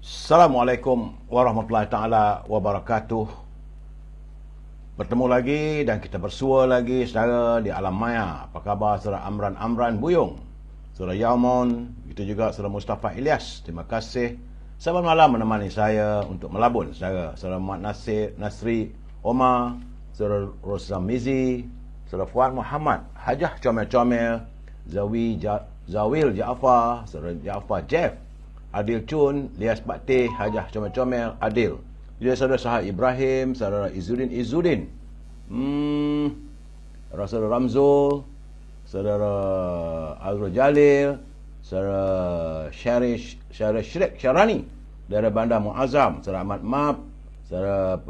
Assalamualaikum warahmatullahi taala wabarakatuh. Bertemu lagi dan kita bersua lagi saudara di alam maya. Apa khabar saudara Amran Buyung, saudara Yaumon, begitu juga saudara Mustafa Ilyas. Terima kasih selamat malam menemani saya untuk melabun saudara Muhammad Nasri Omar, saudara Rosam Mizi, saudara Fuad Muhammad, Hajah Comel-Comel, Zawil Jaafar, saudara Jaafar Jeff, Adil Chun, Lias Bakti, Hajah Comel-Comel, Adil. Dia saudara Sahab Ibrahim, saudara Izzuddin, saudara Ramzul, saudara Azrul Jalil, saudara Syarif Syarani dari Bandar Muazzam, saudara Ahmad Mab, saudara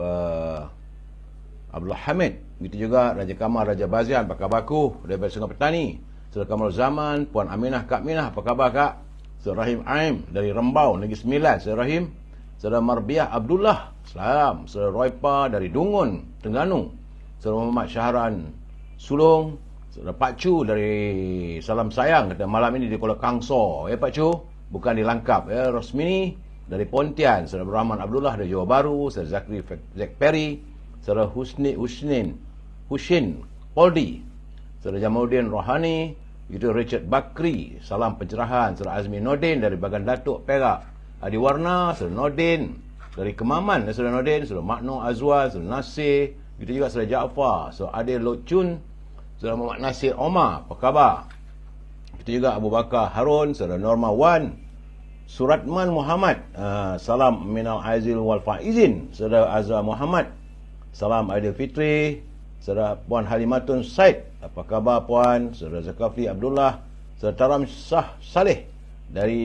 Abdullah Hamid, begitu juga Raja Kamal, Raja Bazian, apa khabar ku daripada Sungai Petani, saudara Kamal Zaman, Puan Aminah, Kak Minah, apa khabar Kak? Saudara Rahim Aim dari Rembau, Negeri Sembilan, saudara Rahim, saudara Marbiah Abdullah, salam, saudara Roipa dari Dungun, Terengganu, saudara Muhammad Syahran Sulong, saudara Pak Chu dari Salam Sayang, kata malam ini di Kuala Kangso, Pak Chu, bukan di Langkap, Rosmini dari Pontian, saudara Rahman Abdullah dari Johor Bahru, saudara Zack Perry, saudara Hushin Poldi, saudara Jamaluddin Rohani, itu Richard Bakri, salam pencerahan, saudara Azmi Nordin dari Bagan Datuk, Perak, Adi Warna, saudara Nordin dari Kemaman, saudara Nordin, saudara Makno Azwar, saudara Nasir, itu juga saudara Jaafar, saudara Adil Locun, saudara Muhammad Nasir Omar, apa khabar? Itu juga Abu Bakar Harun, saudara Norma Wan, Suratman Muhammad, salam minal aizil wal faizin, saudara Azra Muhammad, salam Aidilfitri, saudara Puan Halimatun Said, apa khabar Puan? Saudara Zakafli Abdullah, saudara Taram Shah Saleh dari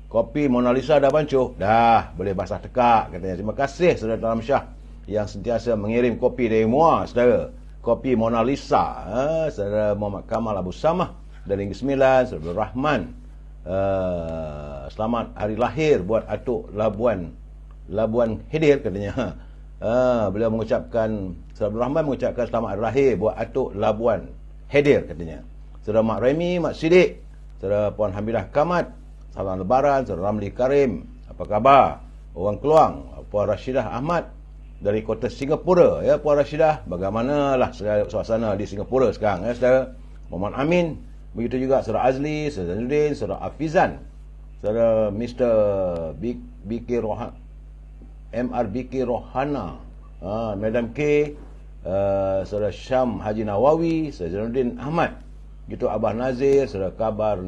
Kopi Mona Lisa dah bancuh, dah boleh basah tekak katanya. Terima kasih saudara Taram Shah yang sentiasa mengirim kopi dari Muar, saudara. Kopi Mona Lisa, saudara Muhammad Kamal Abu Samah dari Negeri Sembilan, saudara Rahman, selamat hari lahir buat Atuk Labuan Hedir katanya. Beliau mengucapkan, saudara Rahman mengucapkan selamat hari lahir buat Atuk Labuan Hedir katanya. Saudara Mak Remy, Mak Sidik, saudara Puan Hamidah Kamat, salam lebaran, saudara Ramli Karim, apa khabar? Orang Keluang, Puan Rashidah Ahmad dari kota Singapura, ya Puan Rashidah, bagaimanalah suasana di Singapura sekarang, ya saudara. Muhammad Amin, begitu juga saudara Azli, saudara Nudin, saudara Afizan, saudara Mr. BK Rohan, MRBK Rohana, Madam K, saudara Syam Haji Nawawi, saudara Zainuddin Ahmad, gitu Abah Nazir, saudara Kabar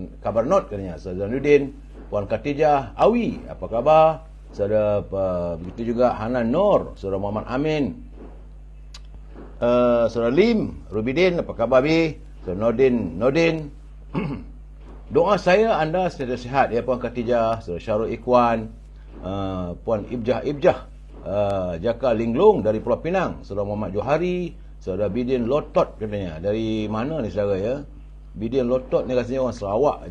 Not katanya, saudara Zainuddin, Puan Khatijah Awi, apa khabar? Saudara begitu juga Hanan Nur, saudara Muhammad Amin, saudara Lim Rubidin, apa khabar Bi? Saudara Nordin. Doa saya anda sentiasa sihat, ya Puan Khatijah, saudara Syarul Ikhwan, Puan Ibjah, Jaka Linglung dari Pulau Pinang, saudara Muhammad Johari, saudara Bidin Lotot katanya. Dari mana ni saudara, ya? Bidin Lotot ni rasanya orang Sarawak.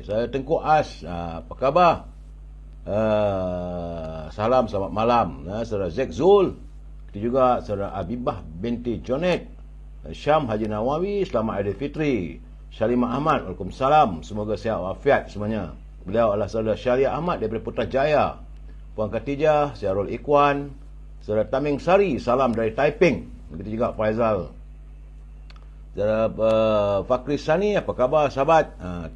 Saya Tengku As, apa khabar? Salam selamat malam, saudara Zek Zul, itu juga saudara Abibah binti Jonet, Syam Haji Nawawi, selamat Aidilfitri. Syalimah Ahmad, waalaikumsalam, semoga sihat walafiat semuanya. Beliau adalah saudara Syariah Ahmad daripada Putrajaya. Puan Khatijah, Syarul Ikhwan, saudara Taming Sari, salam dari Taiping. Begitu juga Faizal, saudara Fakri Sani, apa khabar sahabat?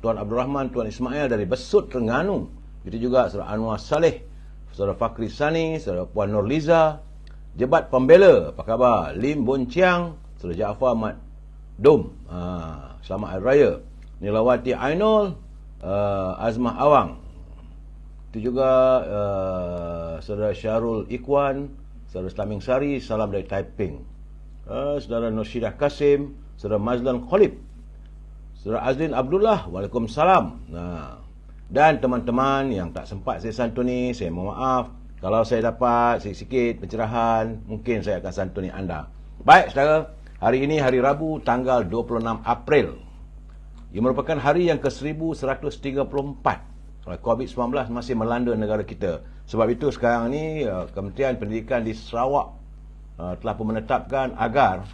Tuan Abdul Rahman, Tuan Ismail dari Besut, Terengganu. Begitu juga saudara Anwar Saleh, saudara Fakri Sani, saudara Puan Nurliza, Jebat Pembela, apa khabar? Lim Bonciang, saudara Jaafar Ahmad Dom, selamat Hari Raya. Nilawati Ainul, Azmah Awang, itu juga saudara Syarul Ikhwan, saudara Slaming Sari, salam dari Taiping. Saudara Nursidah Kasim, saudara Mazlan Khalib, saudara Azlin Abdullah, waalaikumsalam. Dan teman-teman yang tak sempat saya santuni, saya mohon maaf. Kalau saya dapat sikit-sikit pencerahan, mungkin saya akan santuni anda. Baik saudara, hari ini hari Rabu tanggal 26 April. Ia merupakan hari yang ke-1134. COVID-19 masih melanda negara kita. Sebab itu sekarang ni Kementerian Pendidikan di Sarawak telah pun menetapkan agar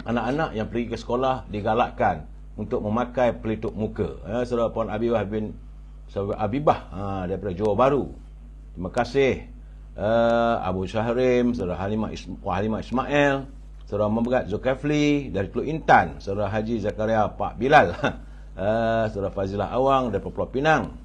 anak-anak yang pergi ke sekolah digalakkan untuk memakai pelitup muka. Saudara Puan Abibah bin saudara Abibah daripada Johor Bahru. Terima kasih Abu Syahrim, saudara Halimah Ismail, saudara Muhammad Zulkifli dari Teluk Intan, saudara Haji Zakaria Pak Bilal, saudara Fazilah Awang dari Pulau Pinang,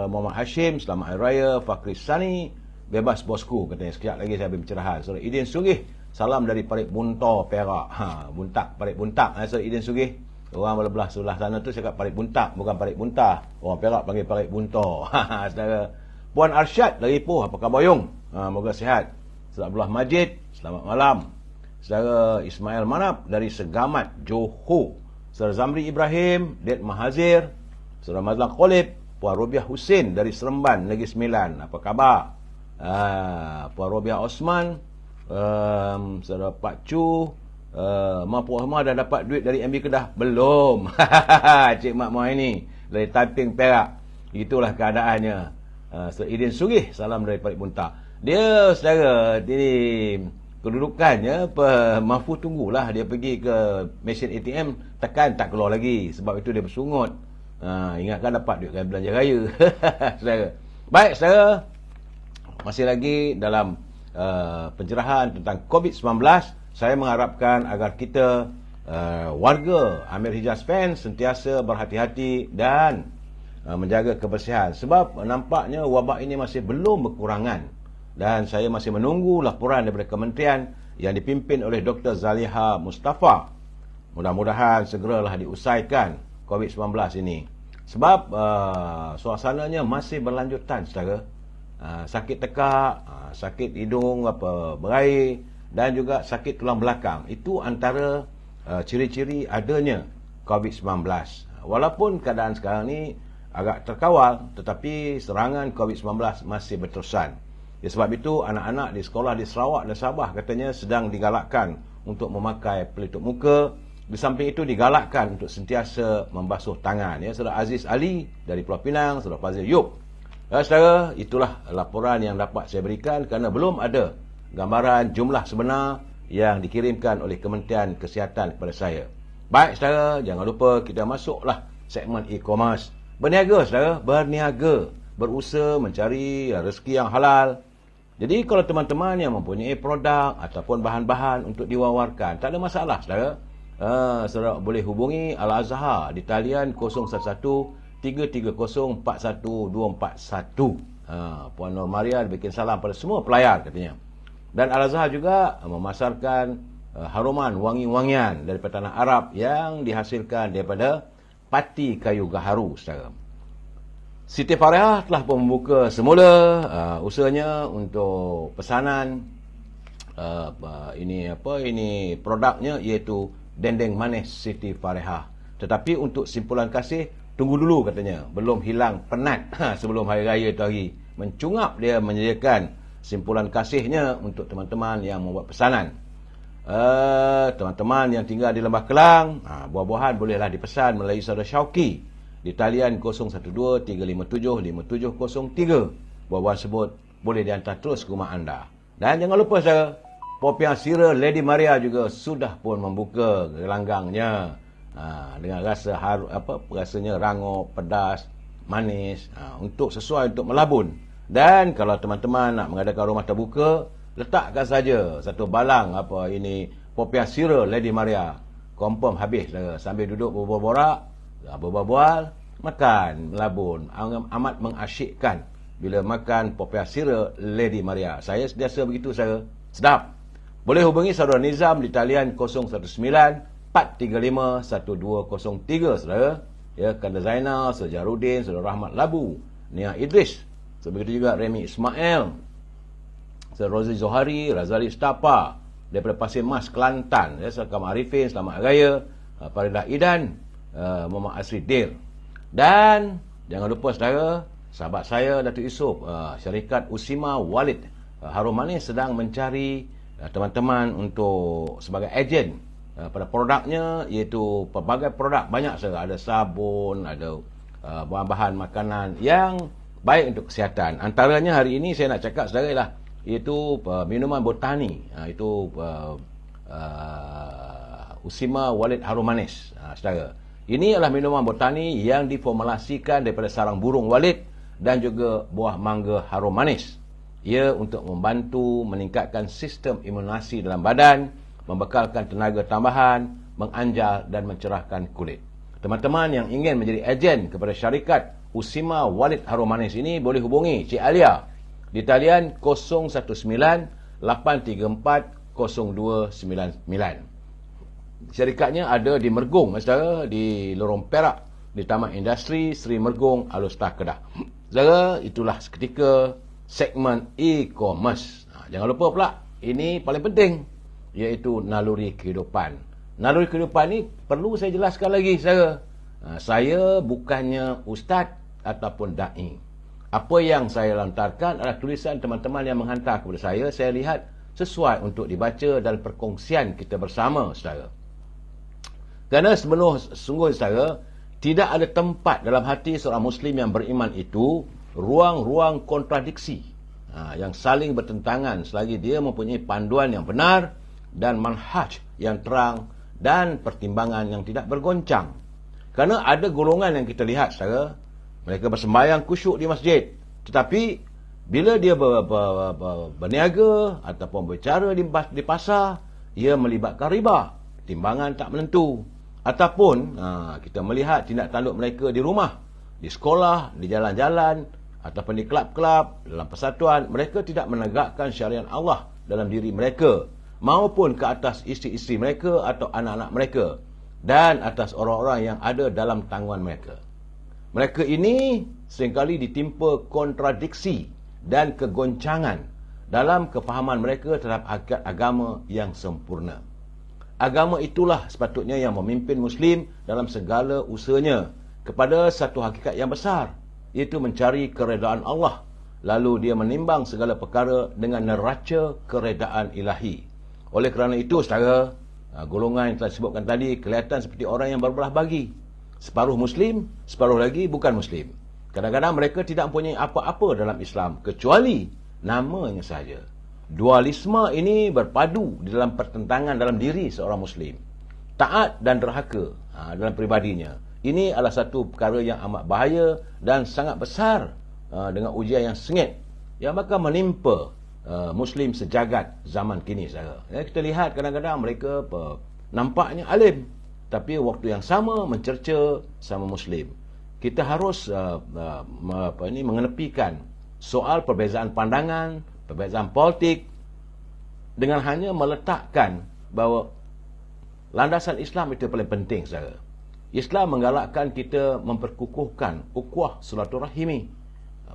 Muhammad Hashim, selamat Hari Raya. Fakri Sani, bebas bosku, katanya sekejap lagi saya habis pencerahan. Saudara Idin Sugih, salam dari Parit Buntor, Perak. Buntak, Parit Buntak. Saudara Idin Sugih, orang belah sebelah sana tu cakap Parit Buntak, bukan Parit Buntah. Orang Perak panggil Parit Buntor. Saudara Puan Arsyad dari Ipoh, apa khabar Yung? Moga sihat. Saudara Abdullah Majid, selamat malam. Saudara Ismail Manap dari Segamat, Johor. Saudara Zamri Ibrahim, Ded Mahazir. Saudara Mazlan Kholib, Puan Robiah Hussein dari Seremban, Negeri Sembilan, apa khabar? Puan Robiah Osman, saudara Pak Chu, Mak Puan Ahmad dah dapat duit dari MB Kedah? Belum. Cik Mak Muai ni dari Taiping, Perak. Itulah keadaannya. Saudara Idin Sugih, salam dari Parit Buntah. Dia saudara ini kedudukannya mampu tunggulah dia pergi ke mesin ATM, tekan tak keluar lagi, sebab itu dia bersungut. Ingatkan dapat duit kan belanja raya. Saudara. Baik saudara, masih lagi dalam pencerahan tentang COVID-19. Saya mengharapkan agar kita warga Amir Hijaz fans sentiasa berhati-hati dan menjaga kebersihan, sebab nampaknya wabak ini masih belum berkurangan, dan saya masih menunggu laporan daripada kementerian yang dipimpin oleh Dr. Zaliha Mustafa. Mudah-mudahan segeralah diusaikan COVID-19 ini, sebab suasananya masih berlanjutan saudara. Sakit tekak, sakit hidung berair, dan juga sakit tulang belakang. Itu antara ciri-ciri adanya COVID-19. Walaupun keadaan sekarang ni agak terkawal, tetapi serangan COVID-19 masih berterusan. Sebab itu anak-anak di sekolah di Sarawak dan Sabah katanya sedang digalakkan untuk memakai pelitup muka. Di samping itu digalakkan untuk sentiasa membasuh tangan. Saudara Aziz Ali dari Pulau Pinang, saudara Fazil Yub. Saudara, itulah laporan yang dapat saya berikan kerana belum ada gambaran jumlah sebenar yang dikirimkan oleh Kementerian Kesihatan kepada saya. Baik saudara, jangan lupa kita masuklah segmen e-commerce. Berniaga saudara, berniaga, berusaha mencari rezeki yang halal. Jadi kalau teman-teman yang mempunyai produk ataupun bahan-bahan untuk diwawarkan, tak ada masalah saudara. Saudara boleh hubungi Al-Azhar di talian 011-330-41241. Puan Nur Maria bikin salam pada semua pelayar katanya. Dan Al-Azhar juga memasarkan haruman wangi-wangian daripada tanah Arab yang dihasilkan daripada pati kayu gaharu saudara. Siti Farehah telah pun membuka semula usahanya untuk pesanan ini produknya, iaitu dendeng manis Siti Farehah. Tetapi untuk simpulan kasih tunggu dulu katanya, belum hilang penat sebelum hari raya itu hari. Mencungap dia menyediakan simpulan kasihnya untuk teman-teman yang membuat pesanan. Teman-teman yang tinggal di Lembah Kelang, buah-buahan bolehlah dipesan melalui saudara Syauki di talian 012-357-5703. Buah-buahan sebut boleh dihantar terus ke rumah anda. Dan jangan lupa saudara, Popiah Sira Lady Maria juga sudah pun membuka gelanggangnya dengan rasa rasanya rangup, pedas, manis, untuk sesuai untuk melabun. Dan kalau teman-teman nak mengadakan rumah terbuka, letakkan saja satu balang Popiah Sira Lady Maria. Confirm habis sambil duduk berbual, makan, melabun. Amat mengasyikkan bila makan Popiah Sira Lady Maria. Saya sentiasa begitu saudara. Sedap. Boleh hubungi saudara Nizam di talian 019-435-1203 saudara. Kanda Zainal, Saudara Jarudin, Saudara Rahmat Labu, Nia Idris. Begitu juga Remy Ismail, Rozi Zohari, Razali Stapa daripada Pasir Mas, Kelantan. Salam Arifin, selamat raya. Faridah Idan, Muhammad Asri Dir. Dan jangan lupa saudara, sahabat saya Datuk Yusof, syarikat Usima Walid Harum Manis sedang mencari teman-teman untuk sebagai ejen pada produknya, iaitu pelbagai produk banyak saudara. Ada sabun, ada bahan-bahan makanan yang baik untuk kesihatan. Antaranya hari ini saya nak cakap saudara ialah iaitu minuman botani, itu Usima Walid Harum Manis saudara. Ini adalah minuman botani yang diformulasikan daripada sarang burung walid dan juga buah mangga harum manis. Ia untuk membantu meningkatkan sistem imunasi dalam badan, membekalkan tenaga tambahan, menganjar dan mencerahkan kulit. Teman-teman yang ingin menjadi ejen kepada syarikat Usima Walid Harum Manis ini boleh hubungi Cik Alia di talian 019-834-0299. Syarikatnya ada di Mergung, saudara, di Lorong Perak, di Taman Industri Seri Mergung, Alustah, Kedah. Saudara, itulah seketika segmen e-commerce. Jangan lupa pula, ini paling penting, iaitu naluri kehidupan. Naluri kehidupan ni perlu saya jelaskan lagi, saudara. Saya bukannya ustaz ataupun da'i. Apa yang saya lontarkan adalah tulisan teman-teman yang menghantar kepada saya lihat sesuai untuk dibaca dan perkongsian kita bersama, saudara. Kerana sungguh, saudara, tidak ada tempat dalam hati seorang Muslim yang beriman itu ruang-ruang kontradiksi yang saling bertentangan selagi dia mempunyai panduan yang benar dan manhaj yang terang dan pertimbangan yang tidak bergoncang. Kerana ada golongan yang kita lihat, saudara, mereka bersembahyang khusyuk di masjid, tetapi bila dia berniaga ataupun berbicara di pasar, ia melibatkan riba, timbangan tak menentu. Ataupun kita melihat tindak tanduk mereka di rumah, di sekolah, di jalan-jalan, ataupun di kelab-kelab, dalam persatuan, mereka tidak menegakkan syariat Allah dalam diri mereka, maupun ke atas isteri-isteri mereka atau anak-anak mereka, dan atas orang-orang yang ada dalam tanggungan mereka. Mereka ini seringkali ditimpa kontradiksi dan kegoncangan dalam kefahaman mereka terhadap agama yang sempurna. Agama itulah sepatutnya yang memimpin Muslim dalam segala usahanya kepada satu hakikat yang besar, iaitu mencari keredaan Allah, lalu dia menimbang segala perkara dengan neraca keredaan ilahi. Oleh kerana itu, saudara, golongan yang telah disebutkan tadi kelihatan seperti orang yang berbelah bagi. Separuh Muslim, separuh lagi bukan Muslim. Kadang-kadang mereka tidak mempunyai apa-apa dalam Islam kecuali namanya sahaja. Dualisme ini berpadu di dalam pertentangan dalam diri seorang Muslim. Taat dan derhaka dalam peribadinya. Ini adalah satu perkara yang amat bahaya dan sangat besar dengan ujian yang sengit yang bakal menimpa Muslim sejagat zaman kini, saudara. Kita lihat kadang-kadang mereka nampaknya alim, tapi waktu yang sama mencerca sama Muslim. Kita harus mengenepikan soal perbezaan pandangan, perbezaan politik, dengan hanya meletakkan bahawa landasan Islam itu paling penting, saudara. Islam menggalakkan kita memperkukuhkan ukhuwah silaturahimi,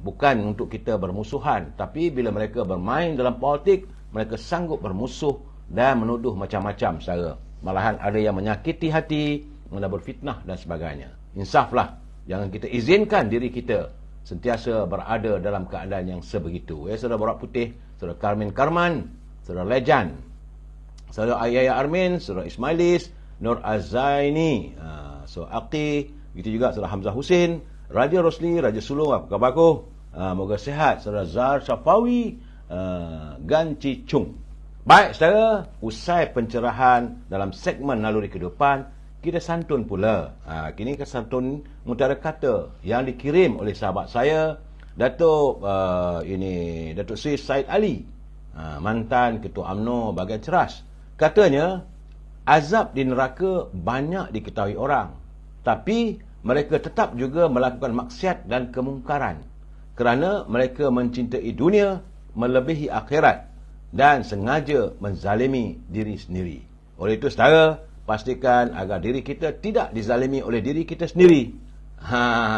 bukan untuk kita bermusuhan, tapi bila mereka bermain dalam politik, mereka sanggup bermusuh dan menuduh macam-macam, saudara. Malahan ada yang menyakiti hati, menabur fitnah dan sebagainya. Insaflah, jangan kita izinkan diri kita sentiasa berada dalam keadaan yang sebegitu. Saudara Borak Putih, saudara Karmin Karman, saudara Lejan, saudara Ayaya Armin, saudara Ismailis, Nur Azaini, saudara Aqi, begitu juga saudara Hamzah Husin, Raja Rosli, Raja Sulung, apa khabarku? Moga sihat. Saudara Zar Safawi, Gan Cicung. Baik, saudara, usai pencerahan dalam segmen naluri kehidupan, kita santun pula. Kini kita santun mutiara kata yang dikirim oleh sahabat saya, Datuk Sri Said Ali, mantan Ketua UMNO bahagian Ceras. Katanya, azab di neraka banyak diketahui orang, tapi mereka tetap juga melakukan maksiat dan kemungkaran kerana mereka mencintai dunia melebihi akhirat dan sengaja menzalimi diri sendiri. Oleh itu, saudara, pastikan agar diri kita tidak dizalimi oleh diri kita sendiri.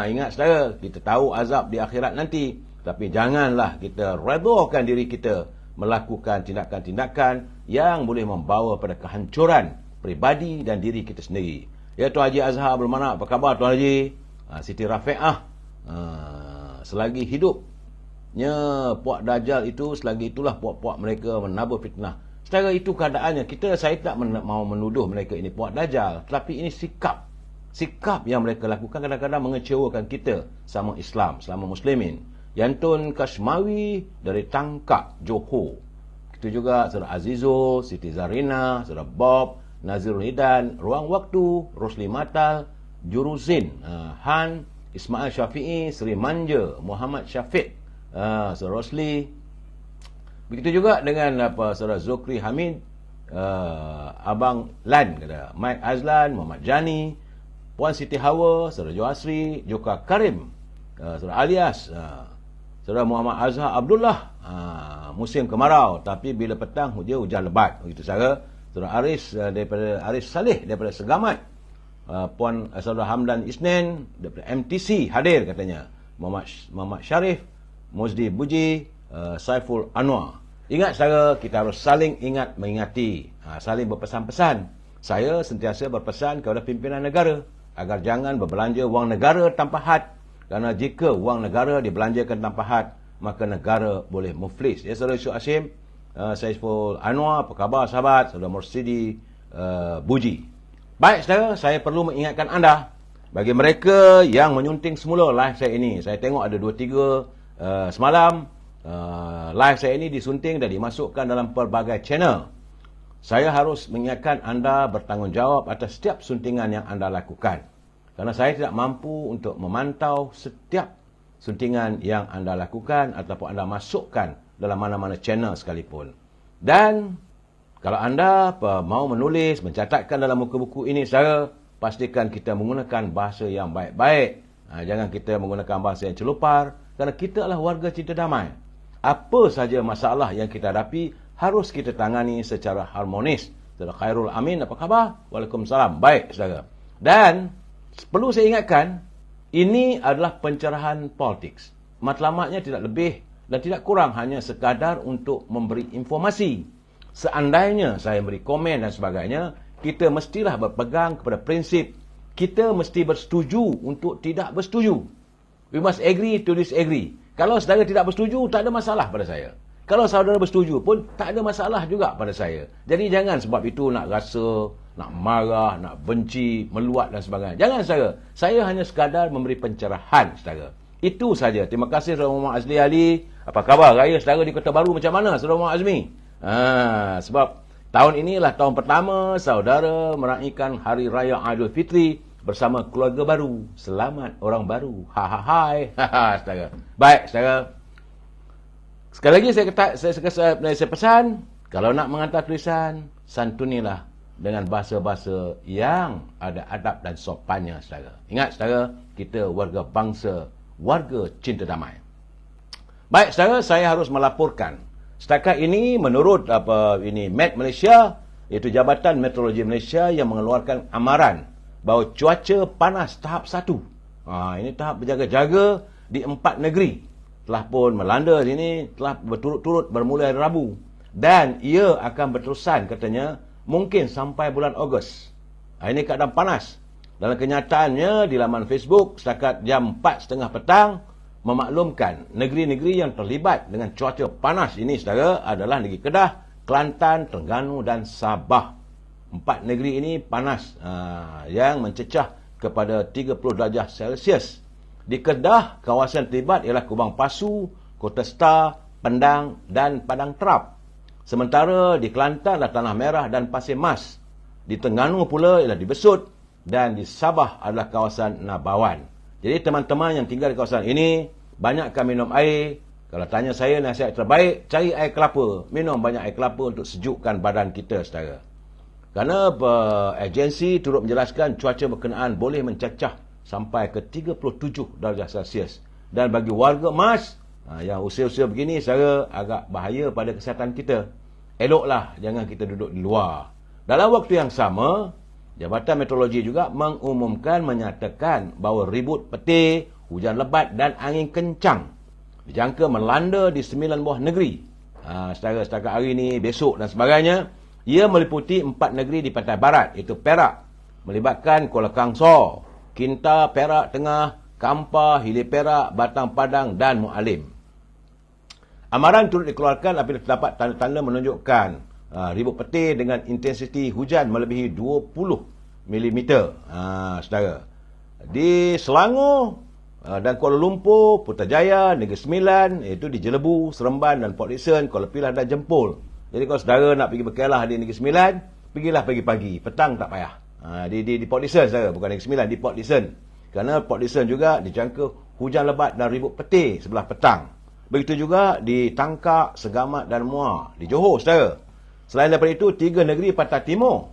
Ingat, saudara, kita tahu azab di akhirat nanti, tapi janganlah kita redakan diri kita melakukan tindakan-tindakan yang boleh membawa pada kehancuran peribadi dan diri kita sendiri. Ya, Tuan Haji Azhar Abdul Manak, apa khabar Tuan Haji? Siti Rafi'ah, selagi hidupnya Puak Dajjal itu, selagi itulah puak-puak mereka menabur fitnah. Secara itu keadaannya, saya tak mau menuduh mereka ini Puak Dajjal, tetapi ini sikap yang mereka lakukan kadang-kadang mengecewakan kita sama Islam, selama Muslimin. Yantun Kashmawi dari Tangkak, Johor. Itu juga saudara Azizul, Siti Zarina, saudara Bob, Nazirul Hidan, Ruang Waktu, Rosli Matal, Juruzin, Han Ismail Syafi'i, Seri Manja Muhammad Syafiq, Saudara Rosli. Begitu juga dengan Saudara Zukri Hamid, Abang Lan, kata Mike Azlan, Muhammad Jani, Puan Siti Hawa, Saudara Joasri, Joka Karim, Saudara Alias, Saudara Muhammad Azhar Abdullah, musim kemarau tapi bila petang dia hujan lebat. Begitu saudara. Saudara Aris daripada Aris Saleh daripada Segamat, Puan Saudara Hamdan Isnin daripada MTC hadir katanya, Muhammad Syarif, Muzdi Buji, Saiful Anwar. Ingat saudara, kita harus saling ingat mengingati, saling berpesan-pesan. Saya sentiasa berpesan kepada pimpinan negara agar jangan berbelanja wang negara tanpa had, kerana jika wang negara dibelanjakan tanpa had, maka negara boleh muflis. Ya, Saudara Yusuf Hashim, Saiful Anwar, apa khabar sahabat? Saudara Mursidi Buji. Baik saudara, saya perlu mengingatkan anda, bagi mereka yang menyunting semula live saya ini, saya tengok ada 2-3 semalam live saya ini disunting dan dimasukkan dalam pelbagai channel. Saya harus mengingatkan anda bertanggungjawab atas setiap suntingan yang anda lakukan, kerana saya tidak mampu untuk memantau setiap suntingan yang anda lakukan ataupun anda masukkan dalam mana-mana channel sekalipun. Dan kalau anda mau menulis, mencatatkan dalam muka buku ini, saya pastikan kita menggunakan bahasa yang baik-baik. Jangan kita menggunakan bahasa yang celupar, kerana kita adalah warga cinta damai. Apa saja masalah yang kita hadapi harus kita tangani secara harmonis. Saudara Khairul Amin, apa khabar? Waalaikumsalam. Baik, saudara. Dan perlu saya ingatkan, ini adalah pencerahan politik. Matlamatnya tidak lebih dan tidak kurang, hanya sekadar untuk memberi informasi. Seandainya saya beri komen dan sebagainya, kita mestilah berpegang kepada prinsip kita mesti bersetuju untuk tidak bersetuju. We must agree to disagree. Kalau saudara tidak bersetuju, tak ada masalah pada saya. Kalau saudara bersetuju pun, tak ada masalah juga pada saya. Jadi jangan sebab itu nak rasa, nak marah, nak benci, meluat dan sebagainya. Jangan saudara. Saya hanya sekadar memberi pencerahan saudara. Itu saja. Terima kasih Saudara Muhammad Azli Ali. Apa khabar raya saudara di Kota Baru macam mana Saudara Muhammad Azmi? Sebab tahun inilah tahun pertama saudara meraihkan Hari Raya Aidilfitri bersama keluarga baru. Selamat orang baru. Hai. Saudara. Baik, saudara. Sekali lagi saya pesan, kalau nak menghantar tulisan, santunilah dengan bahasa-bahasa yang ada adab dan sopannya, saudara. Ingat, saudara, kita warga bangsa, warga cinta damai. Baik, saudara, saya harus melaporkan. Setakat ini, menurut Met Malaysia, iaitu Jabatan Meteorologi Malaysia yang mengeluarkan amaran bahawa cuaca panas tahap 1. Ini tahap berjaga-jaga di 4 negeri. Telah pun melanda sini, telah berturut-turut bermula hari Rabu. Dan ia akan berterusan katanya mungkin sampai bulan Ogos. Ini keadaan panas. Dalam kenyataannya di laman Facebook setakat jam 4.30 petang memaklumkan negeri-negeri yang terlibat dengan cuaca panas ini saudara adalah negeri Kedah, Kelantan, Terengganu dan Sabah. 4 negeri ini panas yang mencecah kepada 30 darjah Celsius. Di Kedah, kawasan terlibat ialah Kubang Pasu, Kota Star, Pendang dan Padang Terap. Sementara di Kelantan adalah Tanah Merah dan Pasir Mas. Di Terengganu pula ialah di Besut dan di Sabah adalah kawasan Nabawan. Jadi teman-teman yang tinggal di kawasan ini, banyakkan minum air. Kalau tanya saya, nasihat terbaik, cari air kelapa. Minum banyak air kelapa untuk sejukkan badan kita, saudara. Kerana agensi turut menjelaskan cuaca berkenaan boleh mencecah sampai ke 37 darjah Celsius. Dan bagi warga emas yang usia-usia begini, saya agak bahaya pada kesihatan kita. Eloklah jangan kita duduk di luar. Dalam waktu yang sama, Jabatan Meteorologi juga menyatakan bahawa ribut petir, hujan lebat dan angin kencang dijangka melanda di 9 buah negeri. Setakat hari ini, besok dan sebagainya. Ia meliputi 4 negeri di pantai barat, iaitu Perak, melibatkan Kuala Kangsar, Kinta, Perak Tengah, Kampar, Hilir Perak, Batang Padang dan Mualim. Amaran turut dikeluarkan apabila terdapat tanda-tanda menunjukkan ribut petir dengan intensiti hujan melebihi 20 mm. Saudara. Di Selangor dan Kuala Lumpur, Putrajaya, Negeri Sembilan, iaitu di Jelebu, Seremban dan Port Dickson, Kuala Pilah dan Jempol. Jadi kalau saudara nak pergi berkelah di Negeri Sembilan, pergilah pagi-pagi, petang tak payah. Di Port Dickson saudara, bukan Negeri Sembilan, di Port Dickson. Kerana Port Dickson juga dijangka hujan lebat dan ribut petir sebelah petang. Begitu juga di Tangkak, Segamat dan Muar di Johor saudara. Selain daripada itu, 3 negeri Pantai Timur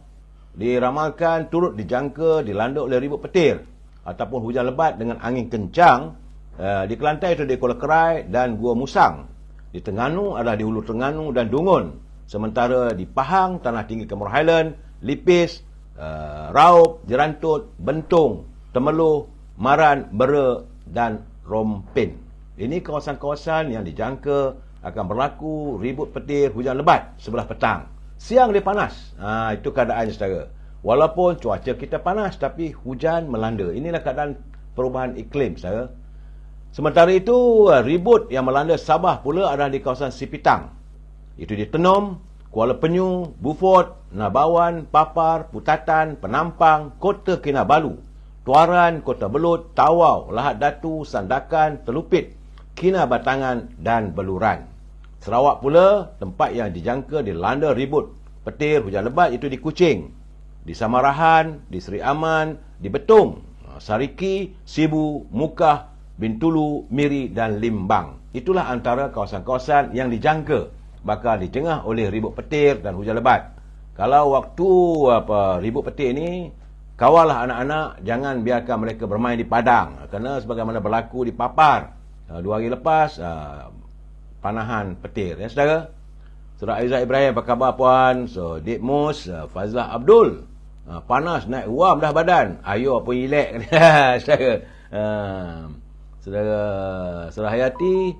diramalkan turut dijangka dilanda oleh ribut petir ataupun hujan lebat dengan angin kencang. Di Kelantan itu di Kuala Kerai dan Gua Musang. Di Terengganu adalah di Hulu Terengganu dan Dungun. Sementara di Pahang, Tanah Tinggi Kemor Highland, Lipis, Raup, Jerantut, Bentung, Temeloh, Maran, Bera dan Rompin. Ini kawasan-kawasan yang dijangka akan berlaku ribut petir hujan lebat sebelah petang. Siang dia panas. Itu keadaannya saudara. Walaupun cuaca kita panas tapi hujan melanda. Inilah keadaan perubahan iklim saudara. Sementara itu ribut yang melanda Sabah pula adalah di kawasan Sipitang. Itu di Tenom, Kuala Penyu, Beaufort, Nabawan, Papar, Putatan, Penampang, Kota Kinabalu, Tuaran, Kota Belud, Tawau, Lahad Datu, Sandakan, Telupit, Kinabatangan dan Beluran. Sarawak pula tempat yang dijangka dilanda ribut petir hujan lebat itu di Kuching, di Samarahan, di Seri Aman, di Betung, Sariki, Sibu, Mukah, Bintulu, Miri dan Limbang. Itulah antara kawasan-kawasan yang dijangka bakal dijengah oleh ribut petir dan hujan lebat. Kalau waktu ribut petir ni, kawallah anak-anak, jangan biarkan mereka bermain di padang. Kerana sebagaimana berlaku di Papar 2 hari lepas, panahan petir. Ya saudara? Saudara Aizat Ibrahim, apa khabar puan? So, Dik Mus, Fazlah Abdul. Panas, naik ruam dah badan. Ayo apa relax. Saudara. Saudara Hayati,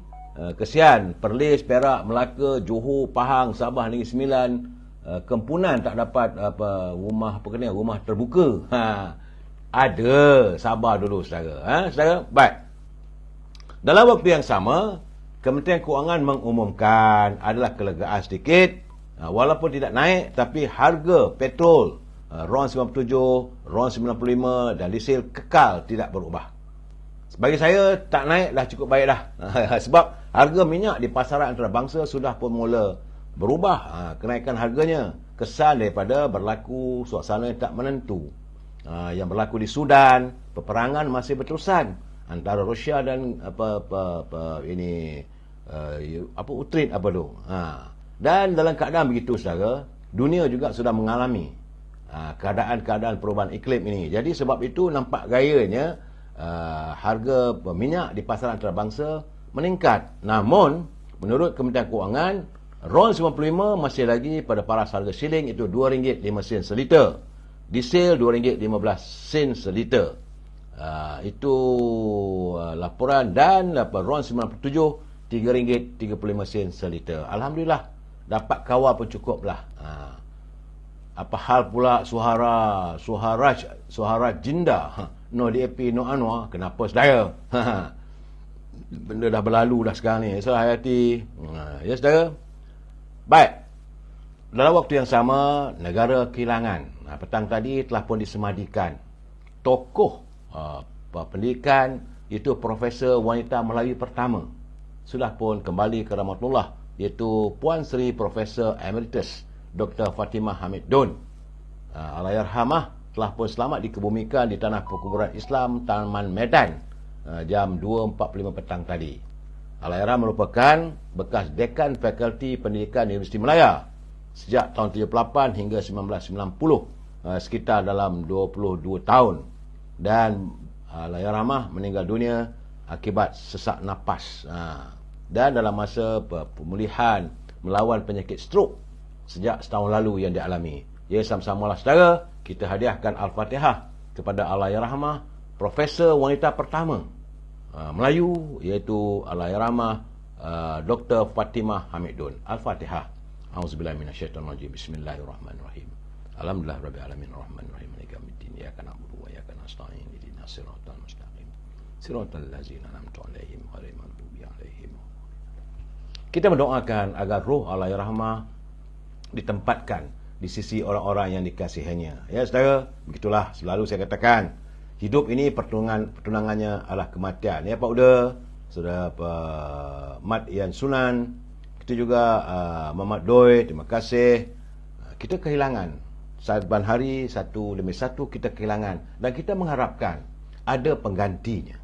kesian, Perlis, Perak, Melaka, Johor, Pahang, Sabah, Negeri Sembilan, Kempunan tak dapat rumah rumah terbuka. Ada, sabar dulu saudara. Saudara, baik. Dalam waktu yang sama, Kementerian Kewangan mengumumkan adalah kelegaan sedikit, walaupun tidak naik, tapi harga petrol RON 97, RON 95 dan diesel kekal tidak berubah. Bagi saya, tak naik dah cukup baik dah. Sebab harga minyak di pasaran antarabangsa sudah pun mula berubah. Kenaikan harganya kesan daripada berlaku suasana yang tak menentu. Yang berlaku di Sudan, peperangan masih berterusan antara Rusia dan Ukraine Dan dalam keadaan begitu saudara, dunia juga sudah mengalami keadaan-keadaan perubahan iklim ini. Jadi sebab itu nampak gayanya harga minyak di pasaran antarabangsa meningkat. Namun menurut Kementerian Kewangan, RON 95 masih lagi pada paras harga siling, itu RM2.05 seliter. Diesel RM2.15 seliter. Itu laporan. Dan RON 97 RM3.35 seliter. Alhamdulillah, dapat kawal pun cukup lah. Apa hal pula Suharaj Jinda? No DAP, no Anwar. Kenapa saudara? Benda dah berlalu dah sekarang ni. So, hati-hati. Ya saudara. Baik. Dalam waktu yang sama, negara kehilangan. Petang tadi telah pun disemadikan tokoh pendidikan, iaitu Profesor Wanita Melayu pertama. Sudah pun kembali ke rahmatullah, iaitu Puan Seri Profesor Emeritus Dr. Fatimah Hamid Don. Allahyarhamah telah pun selamat dikebumikan di Tanah Perkuburan Islam Taman Medan jam 2.45 petang tadi. Allahyarhamah merupakan bekas Dekan Fakulti Pendidikan Universiti Malaya sejak tahun 78 hingga 1990, sekitar dalam 22 tahun. Dan Allahyarhamah meninggal dunia akibat sesak nafas. Dan dalam masa pemulihan melawan penyakit strok sejak setahun lalu yang dialami. Ya, sama-samalah saudara, kita hadiahkan Al-Fatihah kepada Allahyarhamah Profesor Wanita pertama Melayu, iaitu Allahyarhamah Dr. Fatimah Hamid Don. Al-Fatihah. A'udzubillahi minasyaitonirrajim. Bismillahirrahmanirrahim. Alhamdulillahirabbil alamin arrahmanir rahim maliki yaumiddin. Iyyaka na'budu wa iyyaka nasta'in. Ihdinas siratal mustaqim. Siratal ladzina an'amta 'alaihim ghairil maghdubi 'alaihim. Kita mendoakan agar roh Allahyarhamah ditempatkan di sisi orang-orang yang dikasihinya. Ya saudara, begitulah selalu saya katakan, hidup ini pertunangannya adalah kematian. Ya Pak Uda, saudara Mat Ian Sunan, kita juga Muhammad Doi, terima kasih. Kita kehilangan saban hari satu demi satu kita kehilangan, dan kita mengharapkan ada penggantinya.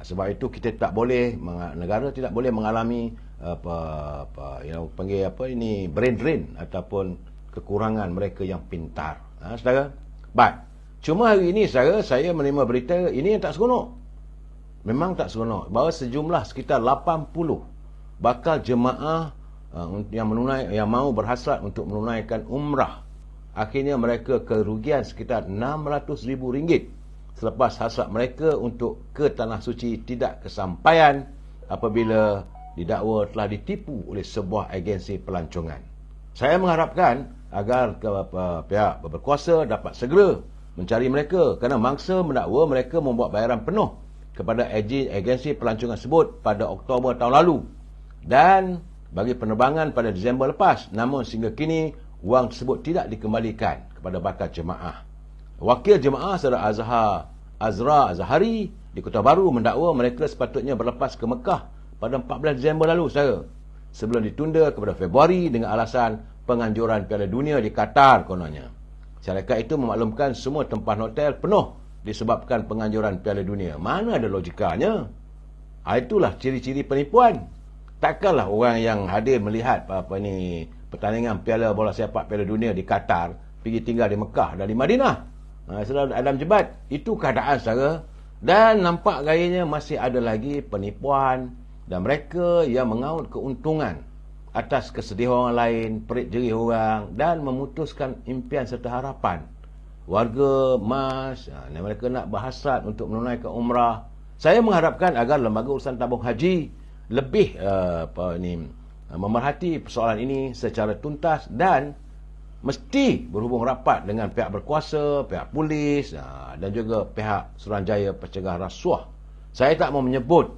Sebab itu kita tak boleh, negara tidak boleh mengalami yang panggil brain drain ataupun kekurangan mereka yang pintar. Saudara, cuma hari ini saya menerima berita ini yang tak seronok. Memang tak seronok bahawa sejumlah sekitar 80 bakal jemaah yang mau berhasrat untuk menunaikan umrah, akhirnya mereka kerugian sekitar RM600,000 selepas hasrat mereka untuk ke Tanah Suci tidak kesampaian apabila didakwa telah ditipu oleh sebuah agensi pelancongan. Saya mengharapkan agar pihak berkuasa dapat segera mencari mereka, kerana mangsa mendakwa mereka membuat bayaran penuh kepada agensi pelancongan tersebut pada Oktober tahun lalu dan bagi penerbangan pada Disember lepas, namun sehingga kini wang tersebut tidak dikembalikan kepada bakal jemaah. Wakil jemaah saudara Azra Azhari di Kota Baru mendakwa mereka sepatutnya berlepas ke Mekah pada 14 Disember lalu sebelum ditunda kepada Februari dengan alasan penganjuran Piala Dunia di Qatar kononnya. Syarikat itu memaklumkan semua tempatan hotel penuh disebabkan penganjuran Piala Dunia. Mana ada logikanya? Itulah ciri-ciri penipuan. Takkanlah orang yang hadir melihat pertandingan Piala Bola Sepak Piala Dunia di Qatar pergi tinggal di Mekah dan di Madinah. Dalam jebat. Itu keadaan saudara. Dan nampak gayanya masih ada lagi penipuan dan mereka yang mengaut keuntungan atas kesedihan orang lain, perit jerih orang dan memutuskan impian serta harapan warga emas. Mereka nak berhasrat untuk menunaikan umrah. Saya mengharapkan agar lembaga urusan tabung haji lebih memerhati persoalan ini secara tuntas dan mesti berhubung rapat dengan pihak berkuasa, pihak polis dan juga pihak Suruhanjaya Pencegah Rasuah. Saya tak mau menyebut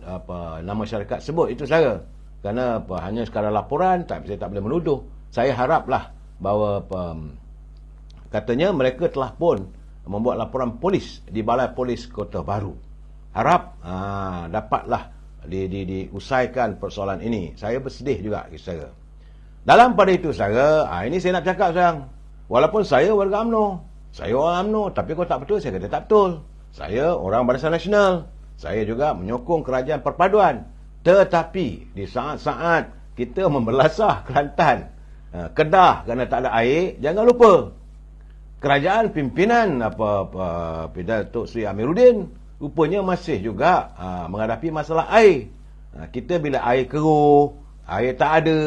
nama syarikat sebut itu saja, kerana hanya sekadar laporan, saya tak boleh menuduh. Saya haraplah bahawa katanya mereka telah pun membuat laporan polis di Balai Polis Kota Baru. Harap dapatlah diusaikan persoalan ini. Saya bersedih juga kisah. Dalam pada itu ini saya nak cakap sekarang. Walaupun saya warga UMNO, saya orang UMNO, tapi kalau tak betul, saya kata tak betul. Saya orang Barisan Nasional. Saya juga menyokong kerajaan perpaduan. Tetapi di saat-saat kita membelasah Kelantan, Kedah kerana tak ada air, jangan lupa kerajaan pimpinan Datuk Seri Amiruddin rupanya masih juga menghadapi masalah air. Kita bila air keruh, air tak ada,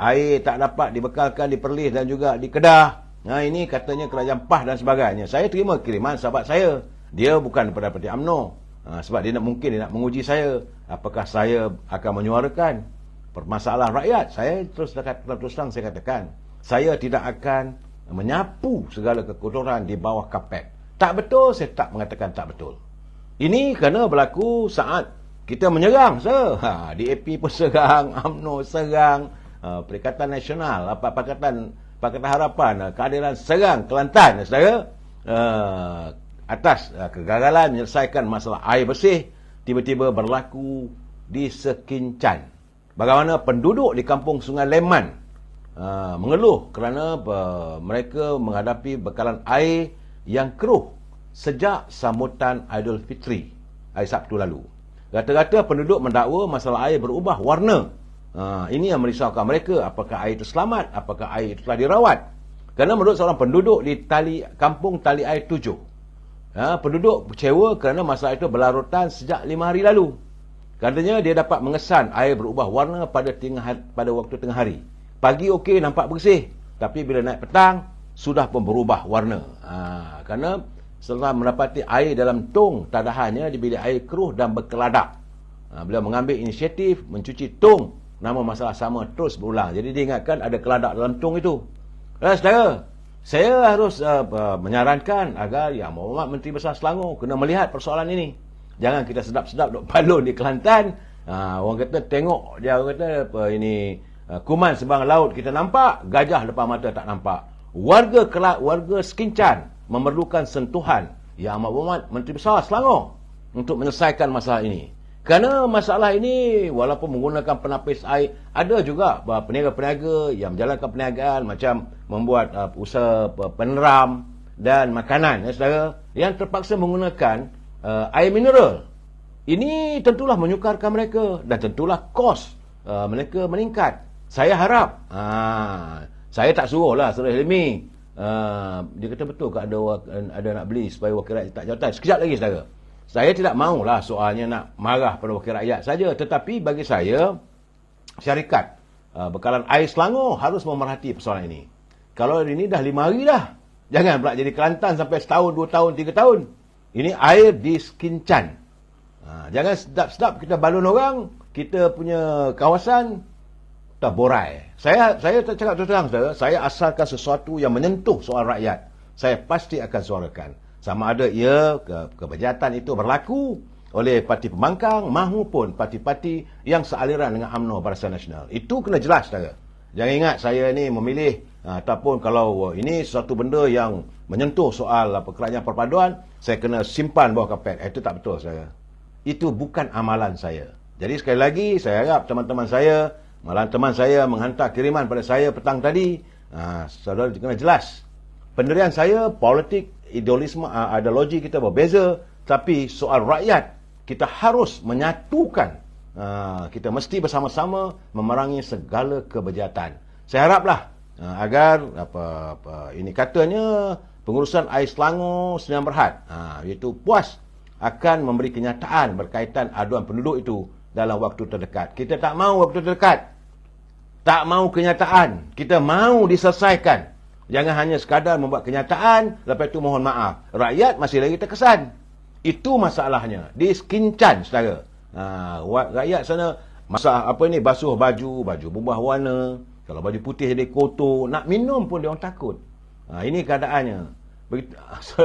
air tak dapat dibekalkan di Perlis dan juga di Kedah. Ini katanya kerajaan PAS dan sebagainya. Saya terima kiriman sahabat saya. Dia bukan daripada Parti UMNO. Sebab dia mungkin dia nak menguji saya. Apakah saya akan menyuarakan permasalahan rakyat. Saya terus terang saya katakan, saya tidak akan menyapu segala kekotoran di bawah kapet. Tak betul, saya tak mengatakan tak betul. Ini kerana berlaku saat kita menyerang. DAP pun serang, UMNO serang, Perikatan Nasional, Pakatan Harapan, Keadilan serang Kelantan, saudara, atas kegagalan menyelesaikan masalah air bersih. Tiba-tiba berlaku di Sekincan. Bagaimana penduduk di kampung Sungai Leman mengeluh kerana mereka menghadapi bekalan air yang keruh sejak sambutan Aidilfitri hari Sabtu lalu. Rata-rata penduduk mendakwa masalah air berubah warna. Ini yang merisaukan mereka. Apakah air itu selamat? Apakah air itu telah dirawat? Kerana menurut seorang penduduk di kampung Tali Air 7, penduduk kecewa kerana masalah itu berlarutan sejak 5 hari lalu. Katanya dia dapat mengesan air berubah warna pada waktu tengah hari. Pagi okey, nampak bersih. Tapi bila naik petang, sudah pun berubah warna. Kerana setelah mendapati air dalam tong tadahannya di bilik air keruh dan berkeladak. Beliau mengambil inisiatif mencuci tong, namun masalah sama terus berulang. Jadi diingatkan ada keladak dalam tong itu. Saudara, saya harus menyarankan agar Yang Berhormat Menteri Besar Selangor kena melihat persoalan ini. Jangan kita sedap-sedap duk balon di Kelantan. Orang kata tengok dia, orang kata kuman seberang laut kita nampak, gajah depan mata tak nampak. Warga Sekincan memerlukan sentuhan Yang Berhormat Menteri Besar Selangor untuk menyelesaikan masalah ini. Kerana masalah ini, walaupun menggunakan penapis air, ada juga peniaga-peniaga yang menjalankan perniagaan macam membuat usaha peneram dan makanan, saudara, yang terpaksa menggunakan air mineral. Ini tentulah menyukarkan mereka dan tentulah kos mereka meningkat. Saya harap, saya tak suruh lah Saudara Hilmi, dia kata betul ke ada nak beli supaya wakil rakyat tak jawatan. Sekejap lagi, saudara. Saya tidak maulah soalnya nak marah pada wakil rakyat saja, tetapi bagi saya, syarikat bekalan air Selangor harus memerhati persoalan ini. Kalau ini dah 5 hari dah, jangan pula jadi Kelantan sampai setahun, 2 tahun, 3 tahun. Ini air di Skincan. Jangan sedap-sedap kita balon orang, kita punya kawasan tak borai. Saya tak cakap terus-terang, saudara, saya asalkan sesuatu yang menyentuh soal rakyat, saya pasti akan suarakan. Sama ada ia kebejahatan itu berlaku oleh parti pembangkang maupun parti-parti yang sealiran dengan UMNO Barisan Nasional. Itu kena jelas, saudara. Jangan ingat saya ni memilih ataupun kalau ini sesuatu benda yang menyentuh soal kerajaan perpaduan, saya kena simpan bawah kapet. Itu tak betul, saudara. Itu bukan amalan saya. Jadi sekali lagi, saya harap teman-teman saya, malah teman saya menghantar kiriman pada saya petang tadi, saudara kena jelas. Pendirian saya, politik, ideologi kita berbeza, tapi soal rakyat, kita harus menyatukan. Kita mesti bersama-sama memerangi segala kebejahatan. Saya haraplah agar ini katanya pengurusan air Selangor Sdn Bhd, iaitu PUAS akan memberi kenyataan berkaitan aduan penduduk itu dalam waktu terdekat. Kita tak mahu waktu terdekat. Tak mahu kenyataan. Kita mahu diselesaikan. Jangan hanya sekadar membuat kenyataan, lepas itu mohon maaf. Rakyat masih lagi terkesan. Itu masalahnya. Di Skincan, saudara. Rakyat sana, basuh baju berubah warna. Kalau baju putih jadi kotor. Nak minum pun dia orang takut. Ini keadaannya.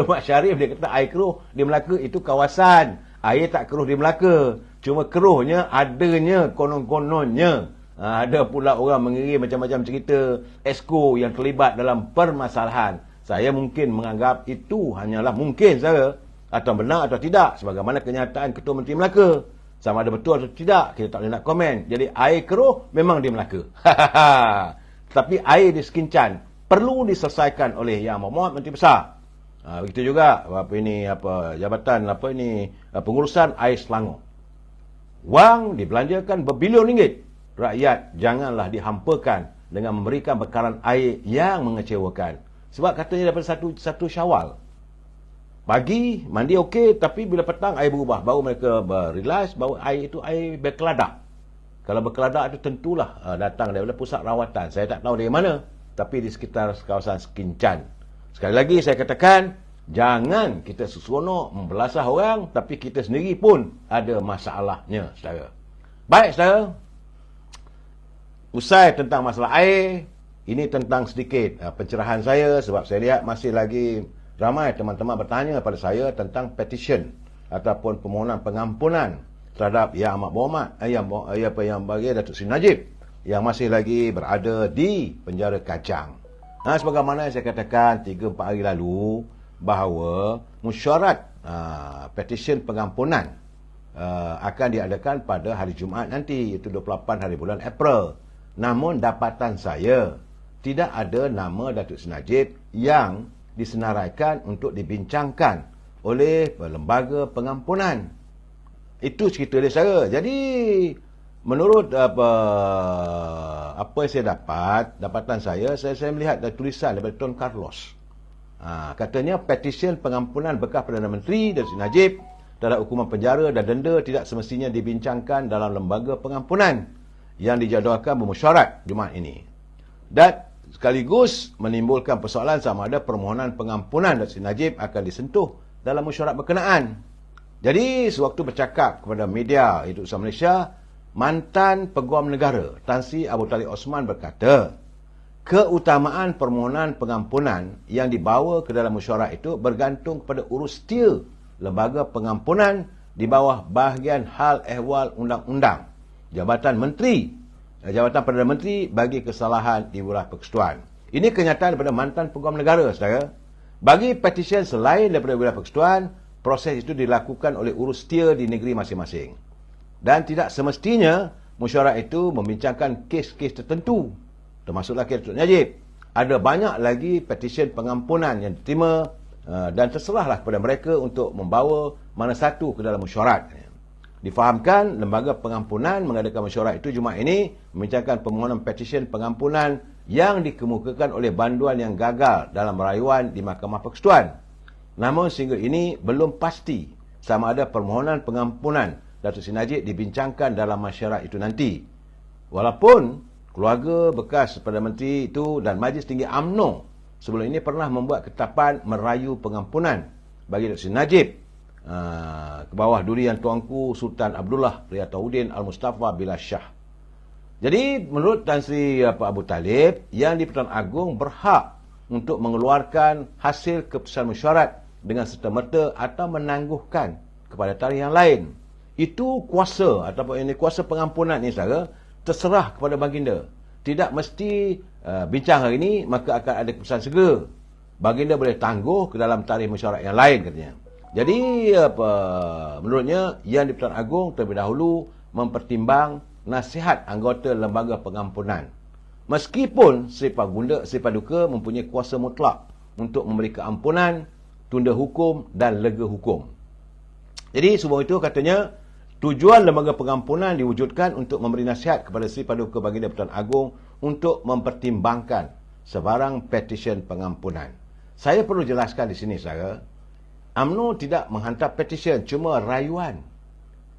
Mak Syarif dia kata air keruh di Melaka itu kawasan. Air tak keruh di Melaka. Cuma keruhnya adanya konon-kononnya. Ada pula orang mengirim macam-macam cerita esko yang terlibat dalam permasalahan. Saya mungkin menganggap itu hanyalah mungkin, saudara, atau benar atau tidak, sebagaimana kenyataan Ketua Menteri Melaka. Sama ada betul atau tidak, kita tak boleh nak komen. Jadi air keruh memang di Melaka. Tapi air di Skincan perlu diselesaikan oleh Yang Amat Menteri Besar. Begitu juga jabatan pengurusan air Selangor. Wang dibelanjakan berbilion ringgit. Rakyat janganlah dihampakan dengan memberikan bekalan air yang mengecewakan. Sebab katanya daripada satu Syawal, pagi mandi okey, tapi bila petang air berubah. Baru mereka realize bahawa air itu air berkeladak. Kalau berkeladak itu tentulah datang daripada pusat rawatan. Saya tak tahu dari mana, tapi di sekitar kawasan Skincan. Sekali lagi saya katakan, jangan kita seronok membelasah orang, tapi kita sendiri pun ada masalahnya, saudara. Baik, saudara. Usai tentang masalah air, ini tentang sedikit pencerahan saya, sebab saya lihat masih lagi ramai teman-teman bertanya pada saya tentang petition ataupun permohonan pengampunan terhadap Yang Amat Berhormat yang bagi Datuk Seri Najib yang masih lagi berada di penjara Kajang. Sebagaimana saya katakan 3-4 hari lalu bahawa mesyuarat petition pengampunan akan diadakan pada hari Jumaat nanti, iaitu 28 hari bulan April. Namun dapatan saya, tidak ada nama Datuk Seri Najib yang disenaraikan untuk dibincangkan oleh lembaga pengampunan. Itu cerita dia, saudara. Jadi menurut apa yang saya dapatan saya melihat tulisan daripada Tun Carlos. Katanya petisi pengampunan bekas Perdana Menteri Datuk Seri Najib terhadap hukuman penjara dan denda tidak semestinya dibincangkan dalam lembaga pengampunan yang dijadualkan bermesyuarat Jumaat ini. Dan sekaligus menimbulkan persoalan sama ada permohonan pengampunan Datuk Seri Najib akan disentuh dalam mesyuarat berkenaan. Jadi sewaktu bercakap kepada media Hidup Bersama Malaysia, mantan Peguam Negara Tan Sri Abu Talib Osman berkata, keutamaan permohonan pengampunan yang dibawa ke dalam mesyuarat itu bergantung kepada urus setia lembaga pengampunan di bawah bahagian hal ehwal undang-undang Jabatan Perdana Menteri bagi kesalahan di wilayah persekutuan. Ini kenyataan daripada mantan Peguam Negara, saudara. Bagi petisi selain daripada wilayah persekutuan, proses itu dilakukan oleh urus setia di negeri masing-masing. Dan tidak semestinya mesyuarat itu membincangkan kes-kes tertentu, termasuklah kes Datuk Najib. Ada banyak lagi petisyen pengampunan yang diterima dan terserahlah kepada mereka untuk membawa mana satu ke dalam mesyuarat. Difahamkan lembaga pengampunan mengadakan mesyuarat itu Jumaat ini membincangkan permohonan petisyen pengampunan yang dikemukakan oleh banduan yang gagal dalam rayuan di Mahkamah Persekutuan. Namun sehingga ini belum pasti sama ada permohonan pengampunan Datuk Seri Najib dibincangkan dalam mesyuarat itu nanti. Walaupun keluarga bekas Perdana Menteri itu dan Majlis Tinggi UMNO sebelum ini pernah membuat ketetapan merayu pengampunan bagi Datuk Seri Najib ke bawah durian tuanku Sultan Abdullah Riyadudin Al-Mustafa Billah Shah. Jadi menurut Tan Sri Abu Talib, Yang di-Pertuan Agong berhak untuk mengeluarkan hasil keputusan mesyuarat dengan serta-merta atau menangguhkan kepada tarikh yang lain. Itu kuasa ataupun ini kuasa pengampunan ini saudara terserah kepada baginda. Tidak mesti bincang hari ini maka akan ada keputusan segera. Baginda boleh tangguh ke dalam tarikh mesyuarat yang lain katanya. Jadi menurutnya Yang di-Pertuan Agong terlebih dahulu mempertimbang nasihat anggota lembaga pengampunan. Meskipun Sri Paduka mempunyai kuasa mutlak untuk memberi keampunan, tunda hukum dan lega hukum. Jadi semua itu katanya tujuan lembaga pengampunan diwujudkan untuk memberi nasihat kepada Sri Paduka Baginda Pertuan Agong untuk mempertimbangkan sebarang petisyen pengampunan. Saya perlu jelaskan di sini saudara, UMNO tidak menghantar petisyen, cuma rayuan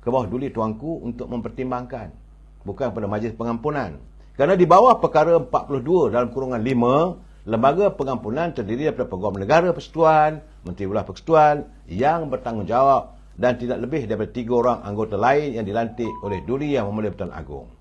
ke bawah duli tuanku untuk mempertimbangkan, bukan pada majlis pengampunan. Kerana di bawah perkara 42 dalam kurungan 5, lembaga pengampunan terdiri daripada Pegawai Negara Persekutuan, Menteri Belah Persekutuan yang bertanggungjawab dan tidak lebih daripada 3 orang anggota lain yang dilantik oleh Duli Yang Memulia Pertuan Agong.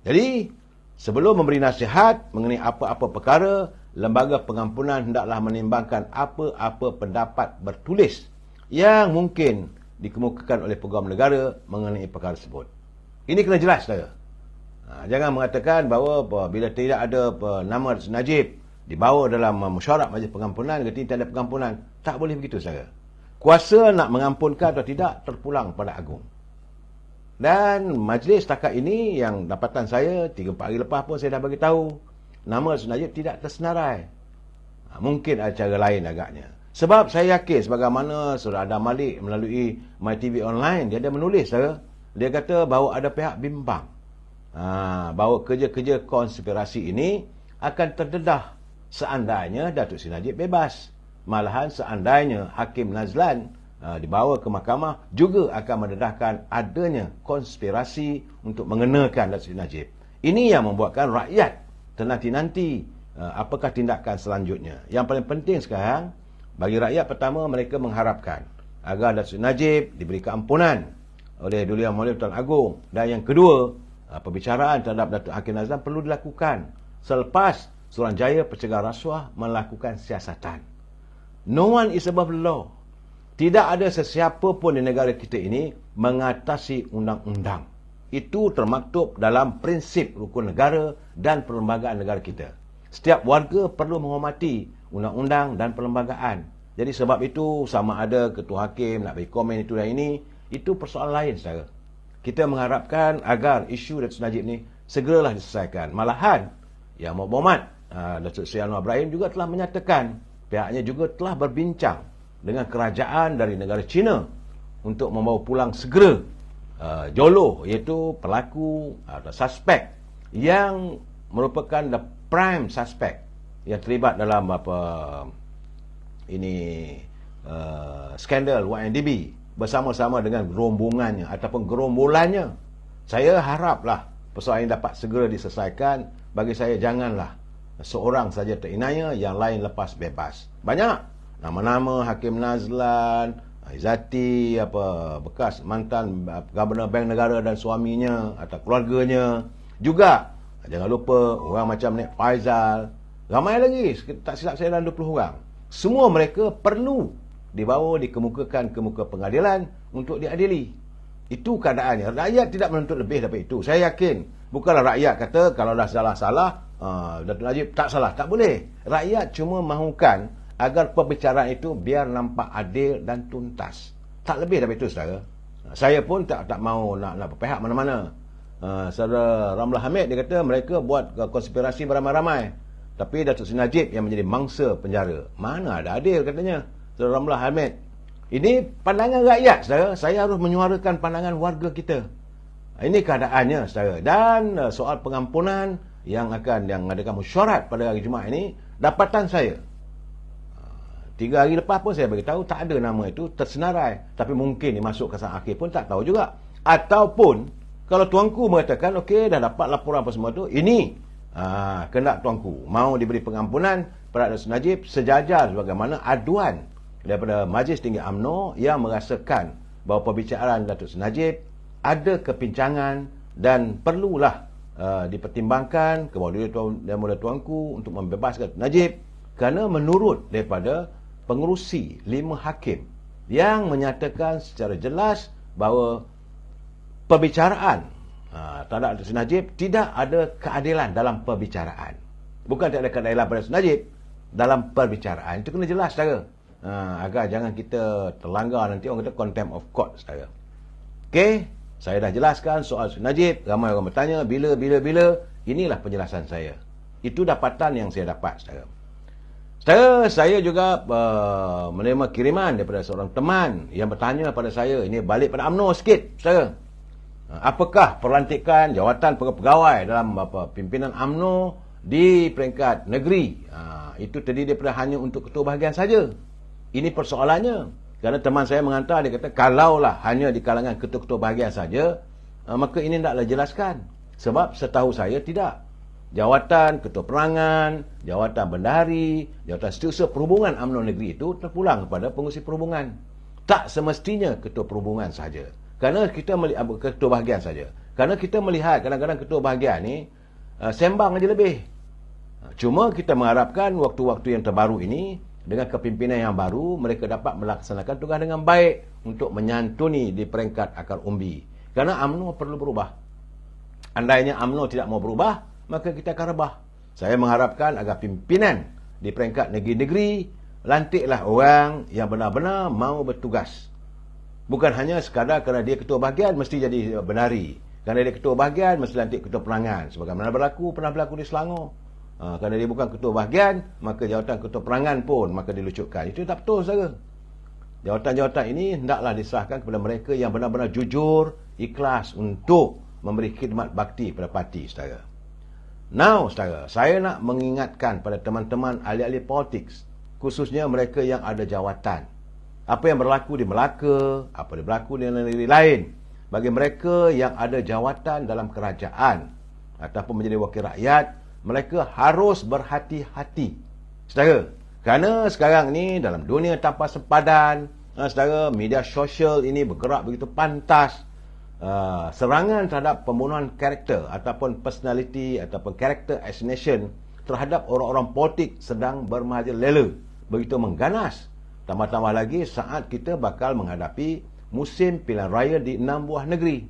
Jadi, sebelum memberi nasihat mengenai apa-apa perkara, lembaga pengampunan hendaklah menimbangkan apa-apa pendapat bertulis yang mungkin dikemukakan oleh Pegawai Negara mengenai perkara tersebut. Ini kena jelas saudara. Jangan mengatakan bahawa bila tidak ada nama Datuk Najib dibawa dalam mesyuarat majlis pengampunan, kata tidak ada pengampunan. Tak boleh begitu saudara. Kuasa nak mengampunkan atau tidak terpulang pada Agong. Dan majlis setakat ini yang dapatan saya 3-4 hari lepas pun saya dah bagi tahu nama Datuk Najib tidak tersenarai. Mungkin ada cara lain agaknya. Sebab saya yakin sebagaimana Saudara Adam Malik melalui MyTV Online, dia ada menulis saudara. Dia kata bahawa ada pihak bimbang bahawa kerja-kerja konspirasi ini akan terdedah seandainya Datuk Seri Najib bebas. Malahan seandainya Hakim Nazlan dibawa ke mahkamah juga akan mendedahkan adanya konspirasi untuk mengenakan Datuk Seri Najib. Ini yang membuatkan rakyat ternanti-nanti apakah tindakan selanjutnya. Yang paling penting sekarang bagi rakyat, pertama mereka mengharapkan agar Datuk Seri Najib diberi keampunan oleh Duli Yang Memulia Pertuan Agong. Dan yang kedua, perbicaraan terhadap Datuk Hakim Nazlan perlu dilakukan selepas Suruhanjaya Pencegahan Rasuah melakukan siasatan. No one is above the law. Tidak ada sesiapa pun di negara kita ini mengatasi undang-undang. Itu termaktub dalam prinsip rukun negara dan perlembagaan negara kita. Setiap warga perlu menghormati undang-undang dan perlembagaan. Jadi sebab itu sama ada ketua hakim nak bagi komen itu dan ini, itu persoalan lain saudara. Kita mengharapkan agar isu Datuk Seri Najib ni segeralah diselesaikan. Malahan Yang Berhormat Datuk Seri Anwar Ibrahim juga telah menyatakan pihaknya juga telah berbincang dengan kerajaan dari negara China untuk membawa pulang segera Jolo, iaitu pelaku atau suspek yang merupakan the prime suspect yang terlibat dalam skandal YNDB bersama-sama dengan rombongannya ataupun gerombolannya. Saya haraplah persoalan ini dapat segera diselesaikan. Bagi saya, janganlah seorang saja terinaya, yang lain lepas bebas. Banyak nama-nama Hakim Nazlan, Izzati, bekas mantan Gubernur Bank Negara dan suaminya atau keluarganya. Juga jangan lupa orang macam Nek Faizal, ramai lagi, tak silap saya dalam 20 orang. Semua mereka perlu dibawa, dikemukakan ke muka pengadilan untuk diadili. Itu keadaannya. Rakyat tidak menuntut lebih daripada itu. Saya yakin bukanlah rakyat kata kalau dah salah-salah Datuk Najib tak salah. Tak boleh. Rakyat cuma mahukan agar perbicaraan itu biar nampak adil dan tuntas. Tak lebih daripada itu saudara. Saya pun tak mau nak berpihak mana-mana. Saudara Ramlah Hamid dia kata mereka buat konspirasi beramai-ramai. Tapi Datuk Seri Najib yang menjadi mangsa penjara. Mana ada adil katanya. Saudara Ramlah Hamid. Ini pandangan rakyat, saudara. Saya harus menyuarakan pandangan warga kita. Ini keadaannya, saudara. Dan soal pengampunan yang mengadakan mesyuarat pada hari Jumaat ini, dapatan saya 3 hari lepas pun saya beritahu tak ada nama itu tersenarai. Tapi mungkin dimasuk ke saat akhir pun tak tahu juga. Ataupun kalau tuanku mengatakan okey dah dapat laporan apa semua tu, ini kehendak tuanku mahu diberi pengampunan pada Datuk Seri Najib sejajar sebagaimana aduan daripada Majlis Tinggi UMNO yang merasakan bahawa perbicaraan Datuk Seri Najib ada kepincangan dan perlulah dipertimbangkan kemudian tuanku untuk membebaskan Najib, kerana menurut daripada pengerusi 5 hakim yang menyatakan secara jelas bahawa perbicaraan terhadap Datuk Seri Najib tidak ada keadilan dalam perbicaraan. Bukan tidak ada keadilan pada Datuk Seri Najib dalam perbicaraan. Itu kena jelas, saudara. Agar jangan kita terlanggar nanti orang kata contempt of court, saudara. Okey, saya dah jelaskan soal Seri Najib. Ramai orang bertanya bila. Inilah penjelasan saya. Itu dapatan yang saya dapat, saudara. Saudara, saya juga menerima kiriman daripada seorang teman yang bertanya pada saya, ini balik pada UMNO sikit, saudara. Apakah pelantikan jawatan pegawai dalam pimpinan UMNO di peringkat negeri itu terdiri daripada hanya untuk ketua bahagian saja? Ini persoalannya. Kerana teman saya menghantar, dia kata kalaulah hanya di kalangan ketua-ketua bahagian saja, maka ini tidaklah jelaskan. Sebab setahu saya tidak. Jawatan ketua perangan, jawatan bendahari, jawatan setiausaha perhubungan UMNO negeri itu terpulang kepada pengurusi perhubungan. Tak semestinya ketua perhubungan saja. Kerana kita melihat ketua bahagian saja. Kerana kita melihat kadang-kadang ketua bahagian ni sembang aja lebih. Cuma kita mengharapkan waktu-waktu yang terbaru ini dengan kepimpinan yang baru mereka dapat melaksanakan tugas dengan baik untuk menyantuni di peringkat akar umbi. Kerana UMNO perlu berubah. Andainya UMNO tidak mau berubah, maka kita akan rebah. Saya mengharapkan agar pimpinan di peringkat negeri-negeri lantiklah orang yang benar-benar mau bertugas. Bukan hanya sekadar kerana dia ketua bahagian mesti jadi bendahari. Kerana dia ketua bahagian mesti lantik ketua perangan. Sebagaimana pernah berlaku di Selangor. Kerana dia bukan ketua bahagian, maka jawatan ketua perangan pun maka dilucutkan. Itu tak betul, saudara. Jawatan-jawatan ini hendaklah diserahkan kepada mereka yang benar-benar jujur, ikhlas untuk memberi khidmat bakti pada parti, saudara. Now, saudara, saya nak mengingatkan pada teman-teman ahli-ahli politik, khususnya mereka yang ada jawatan. Apa yang berlaku di Melaka, apa yang berlaku di negeri lain. Bagi mereka yang ada jawatan dalam kerajaan ataupun menjadi wakil rakyat, mereka harus berhati-hati, saudara. Kerana sekarang ni dalam dunia tanpa sempadan, saudara, media sosial ini bergerak begitu pantas. Serangan terhadap pembunuhan karakter ataupun personality ataupun character assassination terhadap orang-orang politik sedang bermerajalela, begitu mengganas. Tambah-tambah lagi saat kita bakal menghadapi musim pilihan raya di 6 buah negeri.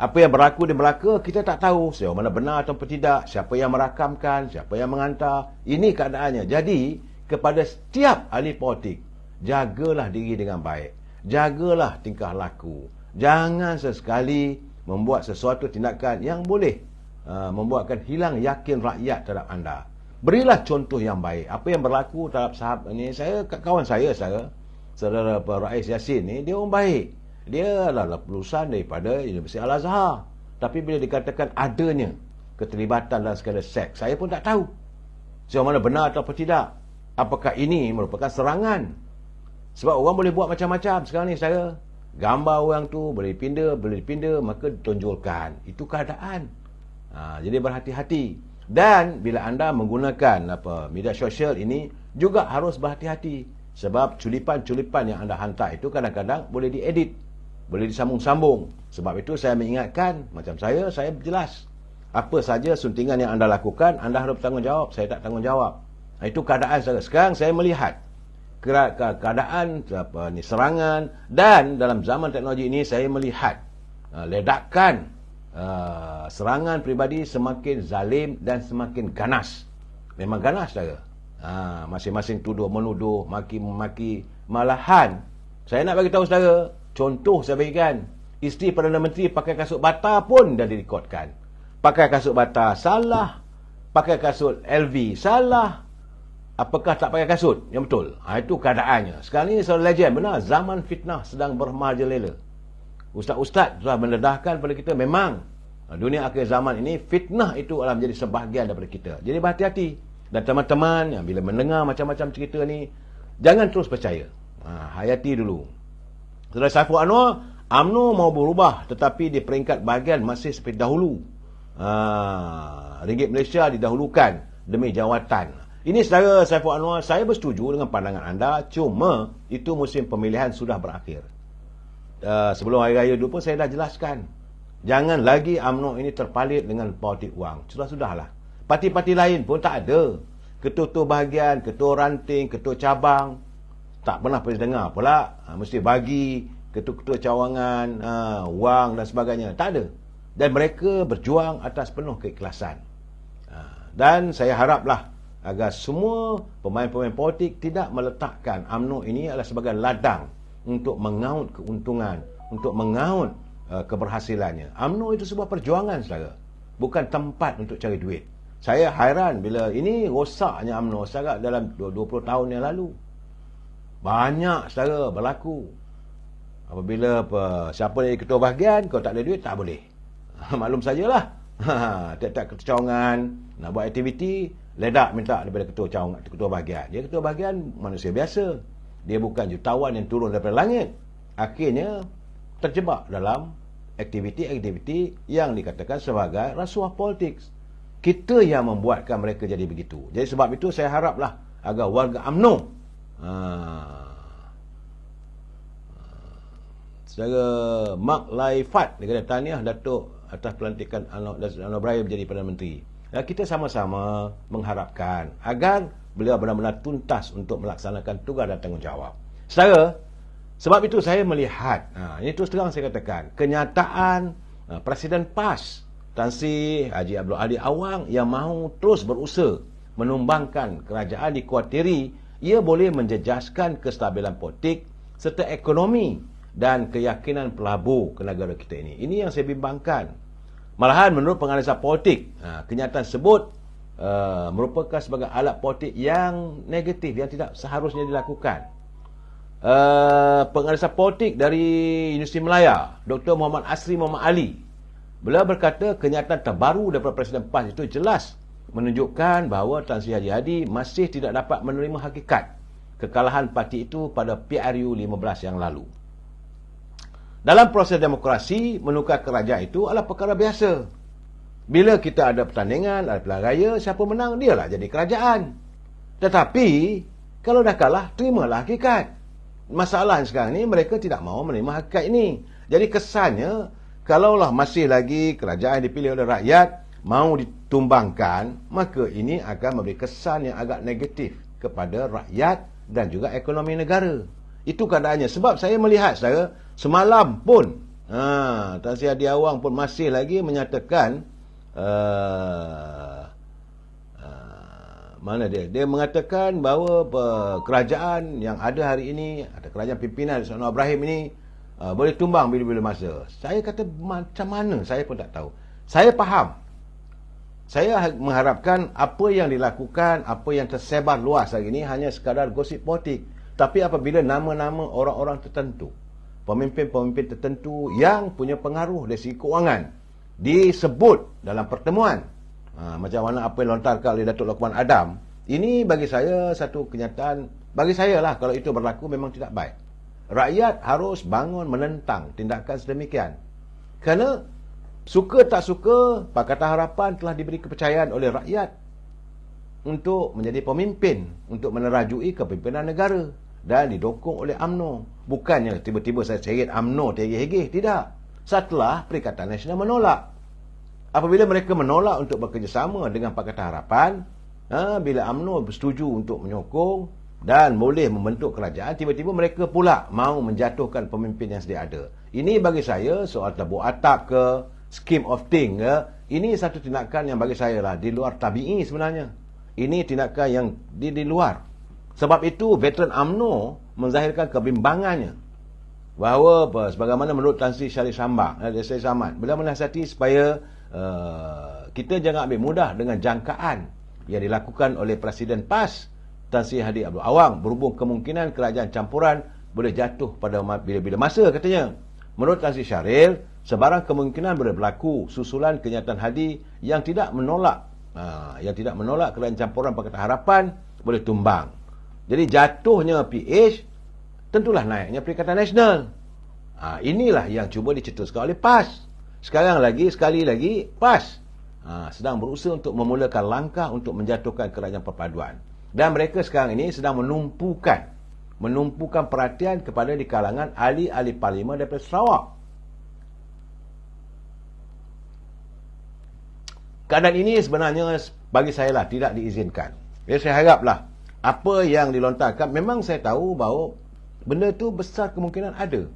Apa yang berlaku di Melaka kita tak tahu sejauh mana benar atau tidak, siapa yang merakamkan, siapa yang menghantar. Ini keadaannya. Jadi kepada setiap ahli politik, jagalah diri dengan baik, jagalah tingkah laku. Jangan sesekali membuat sesuatu tindakan yang boleh membuatkan hilang yakin rakyat terhadap anda. Berilah contoh yang baik. Apa yang berlaku terhadap sahabat ini, kawan saya, saudara Rais Yassin ni, dia orang baik. Dia adalah lulusan daripada Universiti Al-Azhar. Tapi bila dikatakan adanya keterlibatan dalam skandal seks, saya pun tak tahu sejauh mana benar atau tidak. Apakah ini merupakan serangan? Sebab orang boleh buat macam-macam sekarang ni, saya gambar orang tu boleh dipinda, maka ditonjolkan. Itu keadaan. Jadi berhati-hati. Dan bila anda menggunakan media sosial ini juga harus berhati-hati. Sebab culipan-culipan yang anda hantar itu kadang-kadang boleh diedit, boleh disambung-sambung. Sebab itu saya mengingatkan, macam saya jelas. Apa saja suntingan yang anda lakukan, anda harus bertanggungjawab. Saya tak tanggungjawab. Itu keadaan saya. Sekarang saya melihat keadaan serangan, dan dalam zaman teknologi ini saya melihat ledakan serangan peribadi semakin zalim dan semakin ganas. Memang ganas, saudara. Masing-masing tuduh menuduh, maki-maki. Malahan saya nak bagi tahu saudara, Contoh saya berikan, isteri Perdana Menteri pakai kasut bata pun dah direkodkan. Pakai kasut bata salah, pakai kasut LV salah. Apakah tak pakai kasut? Yang betul. Itu keadaannya. Sekarang ini soal legend, benar, zaman fitnah sedang bermerajalela. Ustaz-ustaz telah mendedahkan pada kita, memang dunia akhir zaman ini fitnah itu adalah menjadi sebahagian daripada kita. Jadi berhati-hati. Dan teman-teman yang bila mendengar macam-macam cerita ni, jangan terus percaya. Hayati dulu. Saudara Saiful Anwar, UMNO mau berubah, tetapi di peringkat bahagian masih seperti dahulu. Ringgit Malaysia didahulukan demi jawatan. Ini saudara Saiful Anwar, saya bersetuju dengan pandangan anda, cuma itu musim pemilihan sudah berakhir. Sebelum Hari Raya dulu pun saya dah jelaskan, jangan lagi UMNO ini terpalit dengan politik wang. Sudahlah. Parti-parti lain pun tak ada. Ketua-ketua bahagian, ketua ranting, ketua cabang, tak pernah dengar pula mesti bagi ketua-ketua cawangan wang dan sebagainya. Tak ada. Dan mereka berjuang atas penuh keikhlasan. Dan saya haraplah agar semua pemain-pemain politik tidak meletakkan UMNO ini adalah sebagai ladang untuk mengaut keuntungan, untuk mengaut keberhasilannya. UMNO itu sebuah perjuangan, saudara, bukan tempat untuk cari duit. Saya hairan bila ini rosaknya UMNO setakat dalam 20 tahun yang lalu. Banyak saudara berlaku. Apabila siapa jadi ketua bahagian, kau tak ada duit, tak boleh. Maklum sajalah. Tiap-tiap ketua cawangan nak buat aktiviti, ledak minta daripada ketua bahagian. Dia ketua bahagian manusia biasa. Dia bukan jutawan yang turun daripada langit. Akhirnya terjebak dalam aktiviti-aktiviti yang dikatakan sebagai rasuah politik. Kita yang membuatkan mereka jadi begitu. Jadi sebab itu saya haraplah agar warga UMNO, saudara Mark Laifat, dia kata tahniah Datuk atas pelantikan Anwar Ibrahim menjadi Perdana Menteri. Kita sama-sama mengharapkan agar beliau benar-benar tuntas untuk melaksanakan tugas dan tanggungjawab. Saudara, sebab itu saya melihat, ini terus terang saya katakan, kenyataan Presiden PAS Tan Sri Haji Abdul Hadi Awang yang mahu terus berusaha menumbangkan kerajaan, dikuatiri ia boleh menjejaskan kestabilan politik serta ekonomi dan keyakinan pelabur ke negara kita ini. Ini yang saya bimbangkan. Malahan menurut penganalisa politik, kenyataan tersebut merupakan sebagai alat politik yang negatif, yang tidak seharusnya dilakukan. Penganalisa politik dari Universiti Melaya, Dr. Muhammad Asri Muhammad Ali, beliau berkata kenyataan terbaru daripada Presiden PAS itu jelas menunjukkan bahawa Tan Sri Haji Hadi masih tidak dapat menerima hakikat kekalahan parti itu pada PRU 15 yang lalu. Dalam proses demokrasi, menukar kerajaan itu adalah perkara biasa. Bila kita ada pertandingan, ada pilihan raya, siapa menang, dialah jadi kerajaan. Tetapi, kalau dah kalah, terimalah hakikat. Masalahnya sekarang ni, mereka tidak mahu menerima hakikat ini. Jadi kesannya, kalaulah masih lagi kerajaan dipilih oleh rakyat, mahu ditumbangkan, maka ini akan memberi kesan yang agak negatif kepada rakyat dan juga ekonomi negara. Itu keadaannya. Sebab saya melihat, saudara, semalam pun Tan Sri Hadi Awang pun masih lagi menyatakan mana dia mengatakan bahawa kerajaan yang ada hari ini, ada kerajaan pimpinan Anwar Ibrahim ini boleh tumbang bila-bila masa. Saya kata macam mana, saya pun tak tahu. Saya faham. Saya mengharapkan apa yang dilakukan, apa yang tersebar luas hari ini hanya sekadar gosip politik. Tapi apabila nama-nama orang-orang tertentu, pemimpin-pemimpin tertentu yang punya pengaruh dari segi kewangan disebut dalam pertemuan, macam mana apa yang lontarkan oleh Datuk Lokman Adam, ini bagi saya satu kenyataan, bagi saya lah, kalau itu berlaku memang tidak baik. Rakyat harus bangun menentang tindakan sedemikian. Kerana suka tak suka, Pakatan Harapan telah diberi kepercayaan oleh rakyat untuk menjadi pemimpin, untuk menerajui kepimpinan negara dan didokong oleh UMNO. Bukannya tiba-tiba saya seret UMNO tergih-gih, tidak. Setelah Perikatan Nasional menolak. Apabila mereka menolak untuk bekerjasama dengan Pakatan Harapan, bila UMNO bersetuju untuk menyokong dan boleh membentuk kerajaan, tiba-tiba mereka pula mahu menjatuhkan pemimpin yang sedia ada. Ini bagi saya soal tabur atap ke, scheme of thing ke, ini satu tindakan yang bagi saya lah di luar tabi'i sebenarnya. Ini tindakan yang di luar. Sebab itu veteran UMNO menzahirkan kebimbangannya. bahawa sebagaimana menurut Tan Sri Syarif Samad, beliau menasihatati supaya kita jangan ambil mudah dengan jangkaan yang dilakukan oleh Presiden PAS Tan Sri Hadi Abdul Awang berhubung kemungkinan kerajaan campuran boleh jatuh pada bila-bila masa, katanya. Menurut Tan Sri Syarif, sebarang kemungkinan boleh berlaku susulan kenyataan Hadi yang tidak menolak kerajaan campuran Pakatan Harapan boleh tumbang. Jadi jatuhnya PH tentulah naiknya Perikatan Nasional. Inilah yang cuba dicetuskan oleh PAS. Sekali lagi PAS sedang berusaha untuk memulakan langkah untuk menjatuhkan kerajaan perpaduan. Dan mereka sekarang ini sedang menumpukan perhatian kepada di kalangan ahli-ahli parlimen daripada Sarawak. Keadaan ini sebenarnya bagi saya lah tidak diizinkan. Jadi saya haraplah apa yang dilontarkan, memang saya tahu bahawa benda tu besar kemungkinan ada.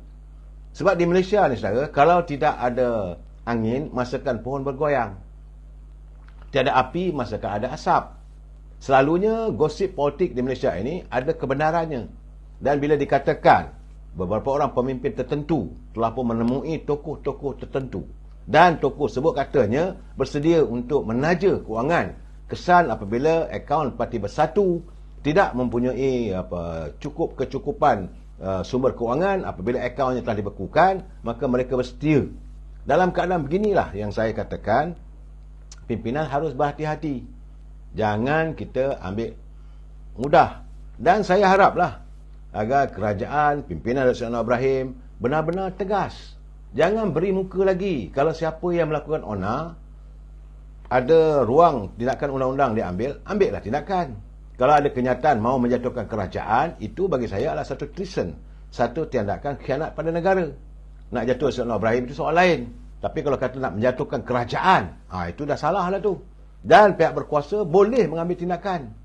Sebab di Malaysia ni saudara, kalau tidak ada angin, masakan pohon bergoyang. Tiada api, masakan ada asap. Selalunya gosip politik di Malaysia ini ada kebenarannya. Dan bila dikatakan beberapa orang pemimpin tertentu telah pun menemui tokoh-tokoh tertentu dan tokoh sebut katanya bersedia untuk menaja kewangan, kesan apabila akaun Parti Bersatu tidak mempunyai cukup kecukupan sumber kewangan, apabila akaunnya telah dibekukan, maka mereka bersedia. Dalam keadaan beginilah yang saya katakan pimpinan harus berhati-hati. Jangan kita ambil mudah. Dan saya haraplah agar kerajaan, pimpinan Datuk Seri Anwar Ibrahim benar-benar tegas. Jangan beri muka lagi. Kalau siapa yang melakukan onar, ada ruang tindakan undang-undang diambil, ambillah tindakan. Kalau ada kenyataan mahu menjatuhkan kerajaan, itu bagi saya adalah satu treason, satu tindakan khianat pada negara. Nak jatuh Seri Anwar Ibrahim itu soal lain. Tapi kalau kata nak menjatuhkan kerajaan, itu dah salah lah tu. Dan pihak berkuasa boleh mengambil tindakan.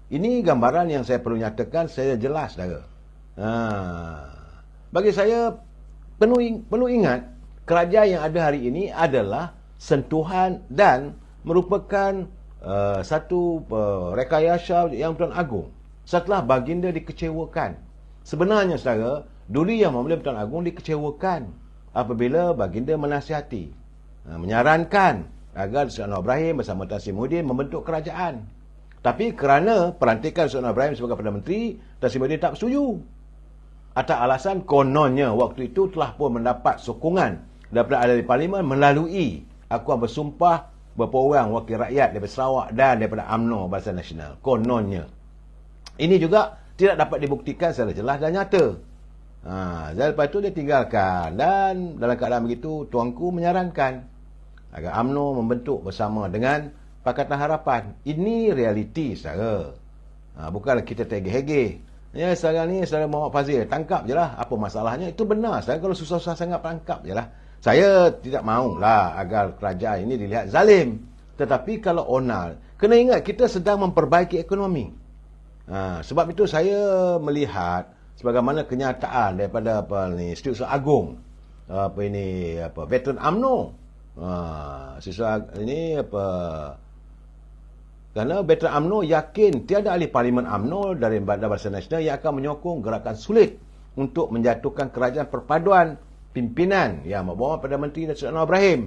Ini gambaran yang saya perlu nyatakan secara jelas, saudara. Bagi saya, perlu ingat, kerajaan yang ada hari ini adalah sentuhan dan merupakan satu rekayasa yang Tuan Agong. Setelah baginda dikecewakan. Sebenarnya, saudara, dulu yang Memulai Tuan Agong dikecewakan apabila baginda menasihati, menyarankan agar Seri Anwar Ibrahim bersama Tan Sri Muhyiddin membentuk kerajaan. Tapi kerana pelantikan Seri Anwar Ibrahim sebagai Perdana Menteri, Tan Sri Muhyiddin tak setuju. Atas alasan kononnya waktu itu telah pun mendapat sokongan daripada ahli parlimen melalui akuan bersumpah beberapa orang wakil rakyat daripada Sarawak dan daripada UMNO Barisan Nasional. Kononnya. Ini juga tidak dapat dibuktikan secara jelas dan nyata. Lepas itu dia tinggalkan. Dan dalam keadaan begitu, tuanku menyarankan agar UMNO membentuk bersama dengan Pakatan Harapan. Ini realiti, saudara. Bukanlah kita tergeh-hegeh. Ya, sekarang ni, saudara Muhammad Fazil, tangkap je lah. Apa masalahnya? Itu benar, saudara. Kalau susah-susah sangat, tangkap je lah. Saya tidak mahulah agar kerajaan ini dilihat zalim. Tetapi kalau onar, kena ingat kita sedang memperbaiki ekonomi. Sebab itu saya melihat sebagaimana kenyataan daripada Setiausaha Agong, veteran UMNO. Kerana veteran UMNO yakin tiada ahli parlimen UMNO dari Barisan Nasional yang akan menyokong gerakan sulit untuk menjatuhkan kerajaan perpaduan pimpinan yang membawa Perdana Menteri Datuk Seri Anwar Ibrahim.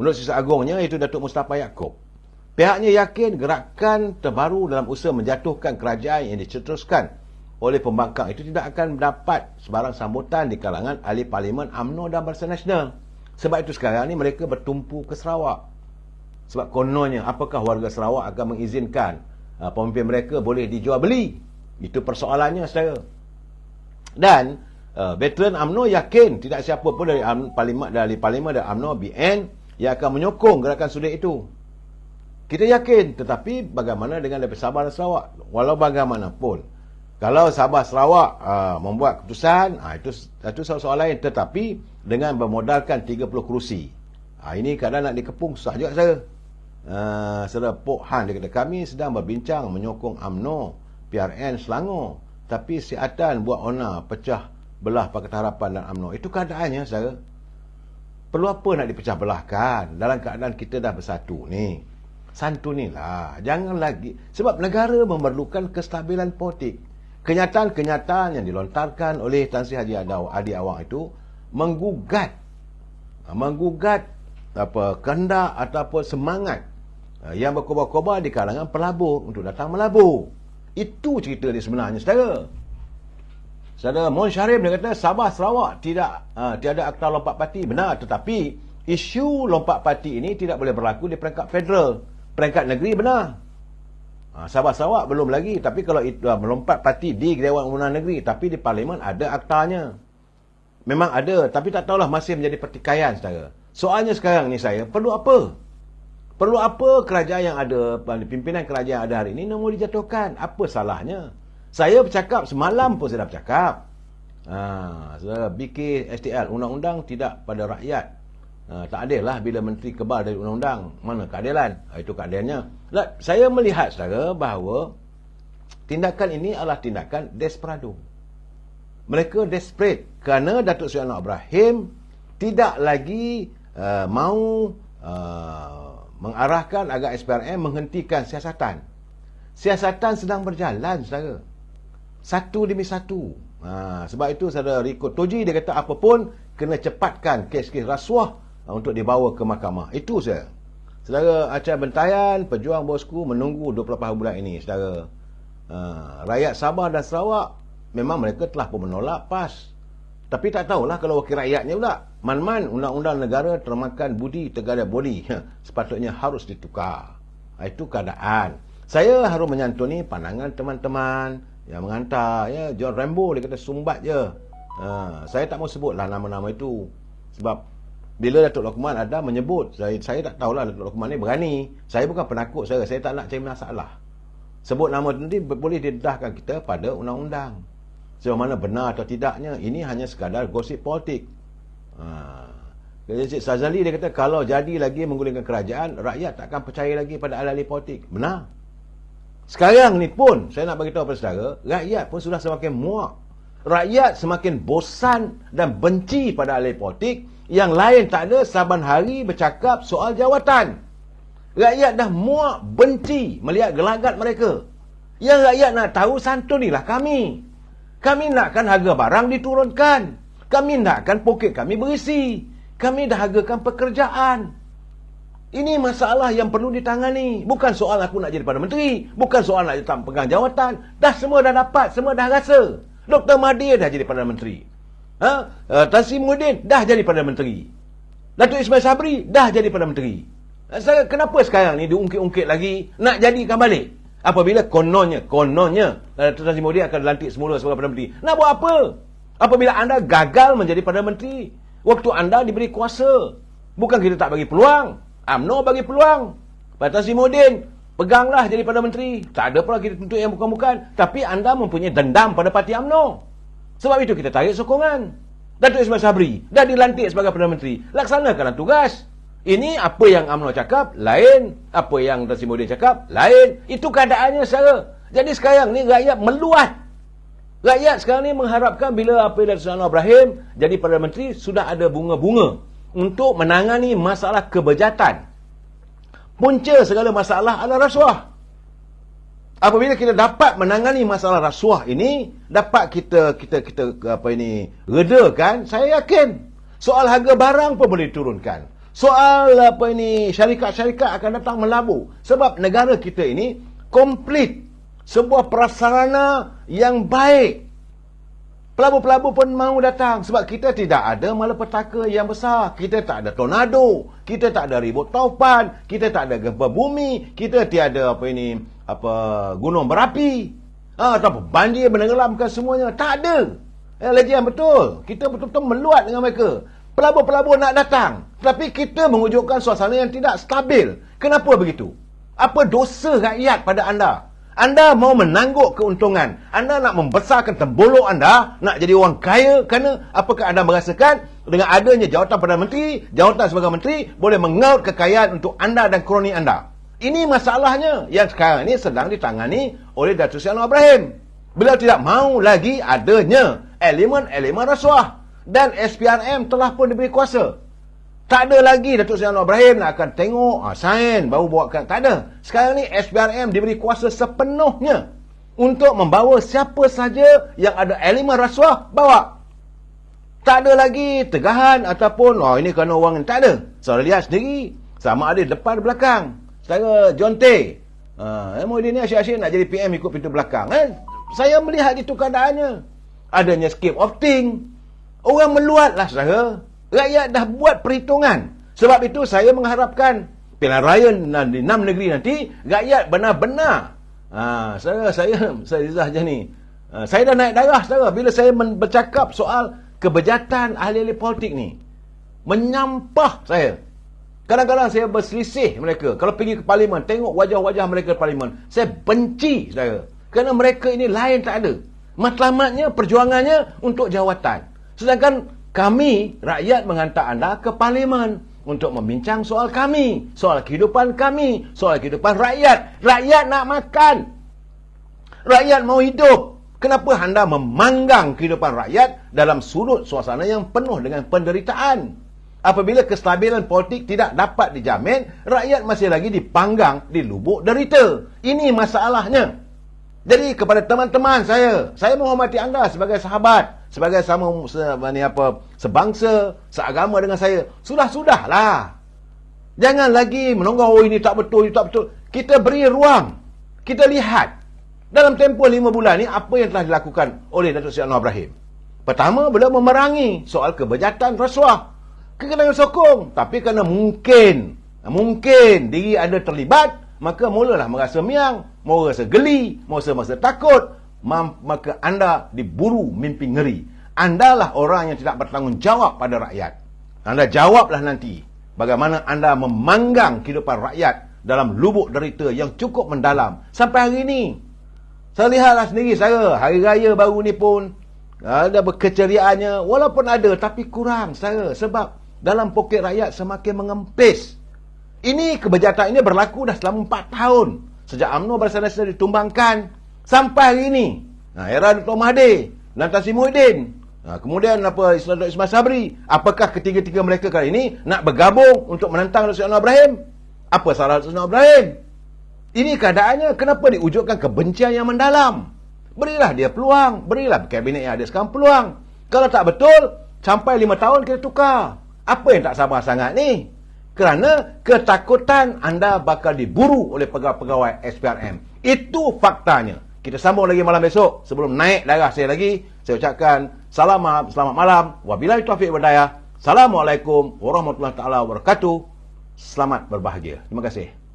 Menurut Setiausaha Agongnya, itu Datuk Mustafa Yaakob. Pihaknya yakin gerakan terbaru dalam usaha menjatuhkan kerajaan yang dicetuskan oleh pembangkang itu tidak akan mendapat sebarang sambutan di kalangan ahli parlimen UMNO dan Barisan Nasional. Sebab itu sekarang ni mereka bertumpu ke Sarawak. Sebab kononnya, apakah warga Sarawak akan mengizinkan pemimpin mereka boleh dijual beli? Itu persoalannya, saudara. Dan veteran UMNO yakin tidak siapa pun dari parlimen dan UMNO BN yang akan menyokong gerakan sulit itu. Kita yakin. Tetapi bagaimana dengan daripada Sabah dan Sarawak? Walau bagaimanapun, kalau Sabah Sarawak membuat keputusan, itu soal lain. Tetapi dengan bermodalkan 30 kerusi, ini kadang nak dikepung susah juga, saya. Saudara Pok Han dia kata, kami sedang berbincang menyokong UMNO PRN Selangor, tapi si Atan buat onar pecah belah Pakatan Harapan dan UMNO. Itu keadaannya, saudara. Perlu apa nak dipecah belahkan dalam keadaan kita dah bersatu ni? Santunilah. Jangan lagi. Sebab negara memerlukan kestabilan politik. kenyataan-kenyataan yang dilontarkan oleh Tan Sri Haji Adi Awang itu menggugat kehendak ataupun semangat yang berkobar-kobar di kalangan pelabur untuk datang melabur. Itu cerita dia sebenarnya, saudara. Saudara Mon Syarif dia kata Sabah Sarawak tiada akta lompat parti. Benar, tetapi isu lompat parti ini tidak boleh berlaku di peringkat federal. Peringkat negeri benar. Sabah Sarawak belum lagi, tapi kalau itu melompat parti di Dewan Undangan Negeri, tapi di Parlimen ada aktanya. Memang ada, tapi tak tahulah masih menjadi pertikaian, saudara. Soalnya sekarang ni saya, perlu apa? Perlu apa kerajaan yang ada, pimpinan kerajaan yang ada hari ini nak dijatuhkan? Apa salahnya? Saya bercakap, semalam pun saya dah bercakap. Saudara, BKSTL, undang-undang tidak pada rakyat. Tak adil lah bila menteri kebal dari undang-undang. Mana keadilan? Itu keadilannya. Saya melihat, saudara, bahawa tindakan ini adalah tindakan desperado. Mereka desperate kerana Datuk Seri Anwar Ibrahim tidak lagi mahu mengarahkan agar SPRM menghentikan siasatan. Siasatan sedang berjalan, saudara. Satu demi satu. Sebab itu, saudara Riko Toji, dia kata apapun kena cepatkan kes-kes rasuah untuk dibawa ke mahkamah. Itu saya. Saudara Aceh Bentayan, pejuang bosku menunggu 28 bulan ini, saudara. Rakyat Sabah dan Sarawak memang mereka telah pun menolak PAS. Tapi tak tahulah kalau wakil rakyatnya pula. Man-man undang-undang negara termakan budi tegada bodi. Sepatutnya harus ditukar. Itu keadaan. Saya harus menyantuni pandangan teman-teman yang mengantar. John Rambo, dia kata sumbat je. Saya tak mau sebutlah nama-nama itu. Sebab bila Datuk Lokman ada menyebut, saya tak tahulah Datuk Lokman ni berani. Saya bukan penakut, saya tak nak cari masalah. Sebut nama nanti boleh didedahkan kita pada undang-undang. Sejauh mana benar atau tidaknya, ini hanya sekadar gosip politik. Encik Sazali dia kata kalau jadi lagi menggulingkan kerajaan, rakyat tak akan percaya lagi pada ahli-ahli politik. Benar. Sekarang ni pun saya nak bagi tahu kepada saudara, rakyat pun sudah semakin muak. Rakyat semakin bosan dan benci pada ahli politik. Yang lain tak ada, saban hari bercakap soal jawatan. Rakyat dah muak, benci melihat gelagat mereka. Yang rakyat nak tahu, santunilah kami. Kami nakkan harga barang diturunkan. Kami nakkan poket kami berisi. Kami dahagakan pekerjaan. Ini masalah yang perlu ditangani. Bukan soal aku nak jadi Perdana Menteri. Bukan soal nak jadi pegang jawatan. Dah semua dah dapat, semua dah rasa. Dr. Mahathir dah jadi Perdana Menteri. Tan Sri Muhyiddin dah jadi Perdana Menteri. Datuk Ismail Sabri dah jadi Perdana Menteri. Kenapa sekarang ni diungkit-ungkit lagi nak jadikan balik? Apabila kononnya Datuk Tan Sri Muhyiddin akan dilantik semula sebagai Perdana Menteri. Nak buat apa? Apabila anda gagal menjadi Perdana Menteri, waktu anda diberi kuasa. Bukan kita tak bagi peluang. UMNO bagi peluang. Tan Sri Muhyiddin, peganglah jadi Perdana Menteri. Tak ada pula kita tuntut yang bukan-bukan. Tapi anda mempunyai dendam pada parti UMNO. Sebab itu kita tarik sokongan. Datuk Ismail Sabri dah dilantik sebagai Perdana Menteri. Laksanakanlah tugas. Ini apa yang UMNO cakap, lain. Apa yang Tan Sri Muhyiddin cakap, lain. Itu keadaannya, saudara. Jadi sekarang ni rakyat meluat. Rakyat sekarang ni mengharapkan bila apa yang Datuk Seri Anwar Ibrahim jadi Perdana Menteri, sudah ada bunga-bunga untuk menangani masalah kebejatan. Punca segala masalah adalah rasuah. Apabila kita dapat menangani masalah rasuah ini, dapat kita redakan, saya yakin soal harga barang pun boleh diturunkan. Soal syarikat-syarikat akan datang melabur. Sebab negara kita ini komplit. Sebuah prasarana yang baik. Pelabur-pelabur pun mahu datang. Sebab kita tidak ada malapetaka yang besar. Kita tak ada tornado. Kita tak ada ribut taupan. Kita tak ada gempa bumi. Kita tiada gunung berapi. Atau banjir menenggelamkan semuanya. Tak ada. Legian betul. Kita betul-betul meluat dengan mereka. Pelabur-pelabur nak datang. Tapi kita mewujudkan suasana yang tidak stabil. Kenapa begitu? Apa dosa rakyat pada anda? Anda mau menangguk keuntungan. Anda nak membesarkan tembolok anda. Nak jadi orang kaya. Kerana apakah anda merasakan dengan adanya jawatan Perdana Menteri, jawatan sebagai Menteri, boleh mengaut kekayaan untuk anda dan kroni anda. Ini masalahnya yang sekarang ini sedang ditangani oleh Datuk Seri Anwar Ibrahim. Beliau tidak mahu lagi adanya elemen-elemen rasuah. Dan SPRM telah pun diberi kuasa. Tak ada lagi Datuk Seri Anwar Ibrahim nak akan tengok, sign, baru buatkan. Tak ada. Sekarang ni SPRM diberi kuasa sepenuhnya. untuk membawa siapa saja yang ada elemen rasuah, bawa. Tak ada lagi tegahan ataupun, ini kerana orang yang tak ada. Saudara lihat sendiri, sama ada depan belakang. Saudara John Tay, Muhyiddin ni asyik-asyik nak jadi PM ikut pintu belakang. Saya melihat itu keadaannya. Adanya scheme of thing. Orang meluatlah saudara. Rakyat dah buat perhitungan. Sebab itu saya mengharapkan pilihan raya di 6 negeri nanti, rakyat benar-benar. Saya Izzah Jani. Saya dah naik darah saudara bila saya bercakap soal kebejatan ahli-ahli politik ni. Menyampah saya. Kadang-kadang saya berselisih mereka. Kalau pergi ke parlimen, tengok wajah-wajah mereka di parlimen, saya benci saudara. Kerana mereka ini lain tak ada. Matlamatnya, perjuangannya untuk jawatan. Sedangkan kami, rakyat menghantar anda ke parlimen untuk membincang soal kami, soal kehidupan kami, soal kehidupan rakyat. Rakyat nak makan. Rakyat mau hidup. Kenapa anda memanggang kehidupan rakyat dalam sudut suasana yang penuh dengan penderitaan? Apabila kestabilan politik tidak dapat dijamin, rakyat masih lagi dipanggang di lubuk derita. Ini masalahnya. Jadi kepada teman-teman saya menghormati anda sebagai sahabat, sebagai sebangsa, seagama dengan saya. Sudahlah. Jangan lagi menonggah, ini tak betul, ini tak betul. Kita beri ruang. Kita lihat. Dalam tempoh 5 bulan ni, apa yang telah dilakukan oleh Datuk Seri Anwar Ibrahim? Pertama, beliau memerangi soal kebejatan rasuah. Kena sokong. Tapi kerana mungkin diri anda terlibat, maka mulalah merasa miang, merasa geli, merasa takut, maka anda diburu mimpi ngeri. Andalah orang yang tidak bertanggungjawab pada rakyat. Anda jawablah nanti bagaimana anda memanggang kehidupan rakyat dalam lubuk derita yang cukup mendalam. Sampai hari ini, saya lihatlah sendiri saya, hari raya baru ni pun ada keceriaannya, walaupun ada tapi kurang saya, sebab dalam poket rakyat semakin mengempis. Ini kebejatan ini berlaku dah selama 4 tahun. Sejak UMNO Barisan Nasional ditumbangkan sampai hari ini. Era Dr. Mahathir dan Tan Sri Muhyiddin. Kemudian Dr. Ismail Sabri. Apakah ketiga-tiga mereka kali ini nak bergabung untuk menentang Dr. Anwar Ibrahim? Apa salah Dr. Anwar Ibrahim? Ini keadaannya, kenapa diwujudkan kebencian yang mendalam? Berilah dia peluang, berilah kabinet yang ada sekarang peluang. Kalau tak betul, sampai 5 tahun kita tukar. Apa yang tak sabar sangat ni? Kerana ketakutan anda bakal diburu oleh pegawai-pegawai SPRM. Itu faktanya. Kita sambung lagi malam besok. Sebelum naik darah saya lagi, saya ucapkan selamat malam. Wabillahi taufiq wal hidayah. Assalamualaikum warahmatullahi taala wabarakatuh. Selamat berbahagia. Terima kasih.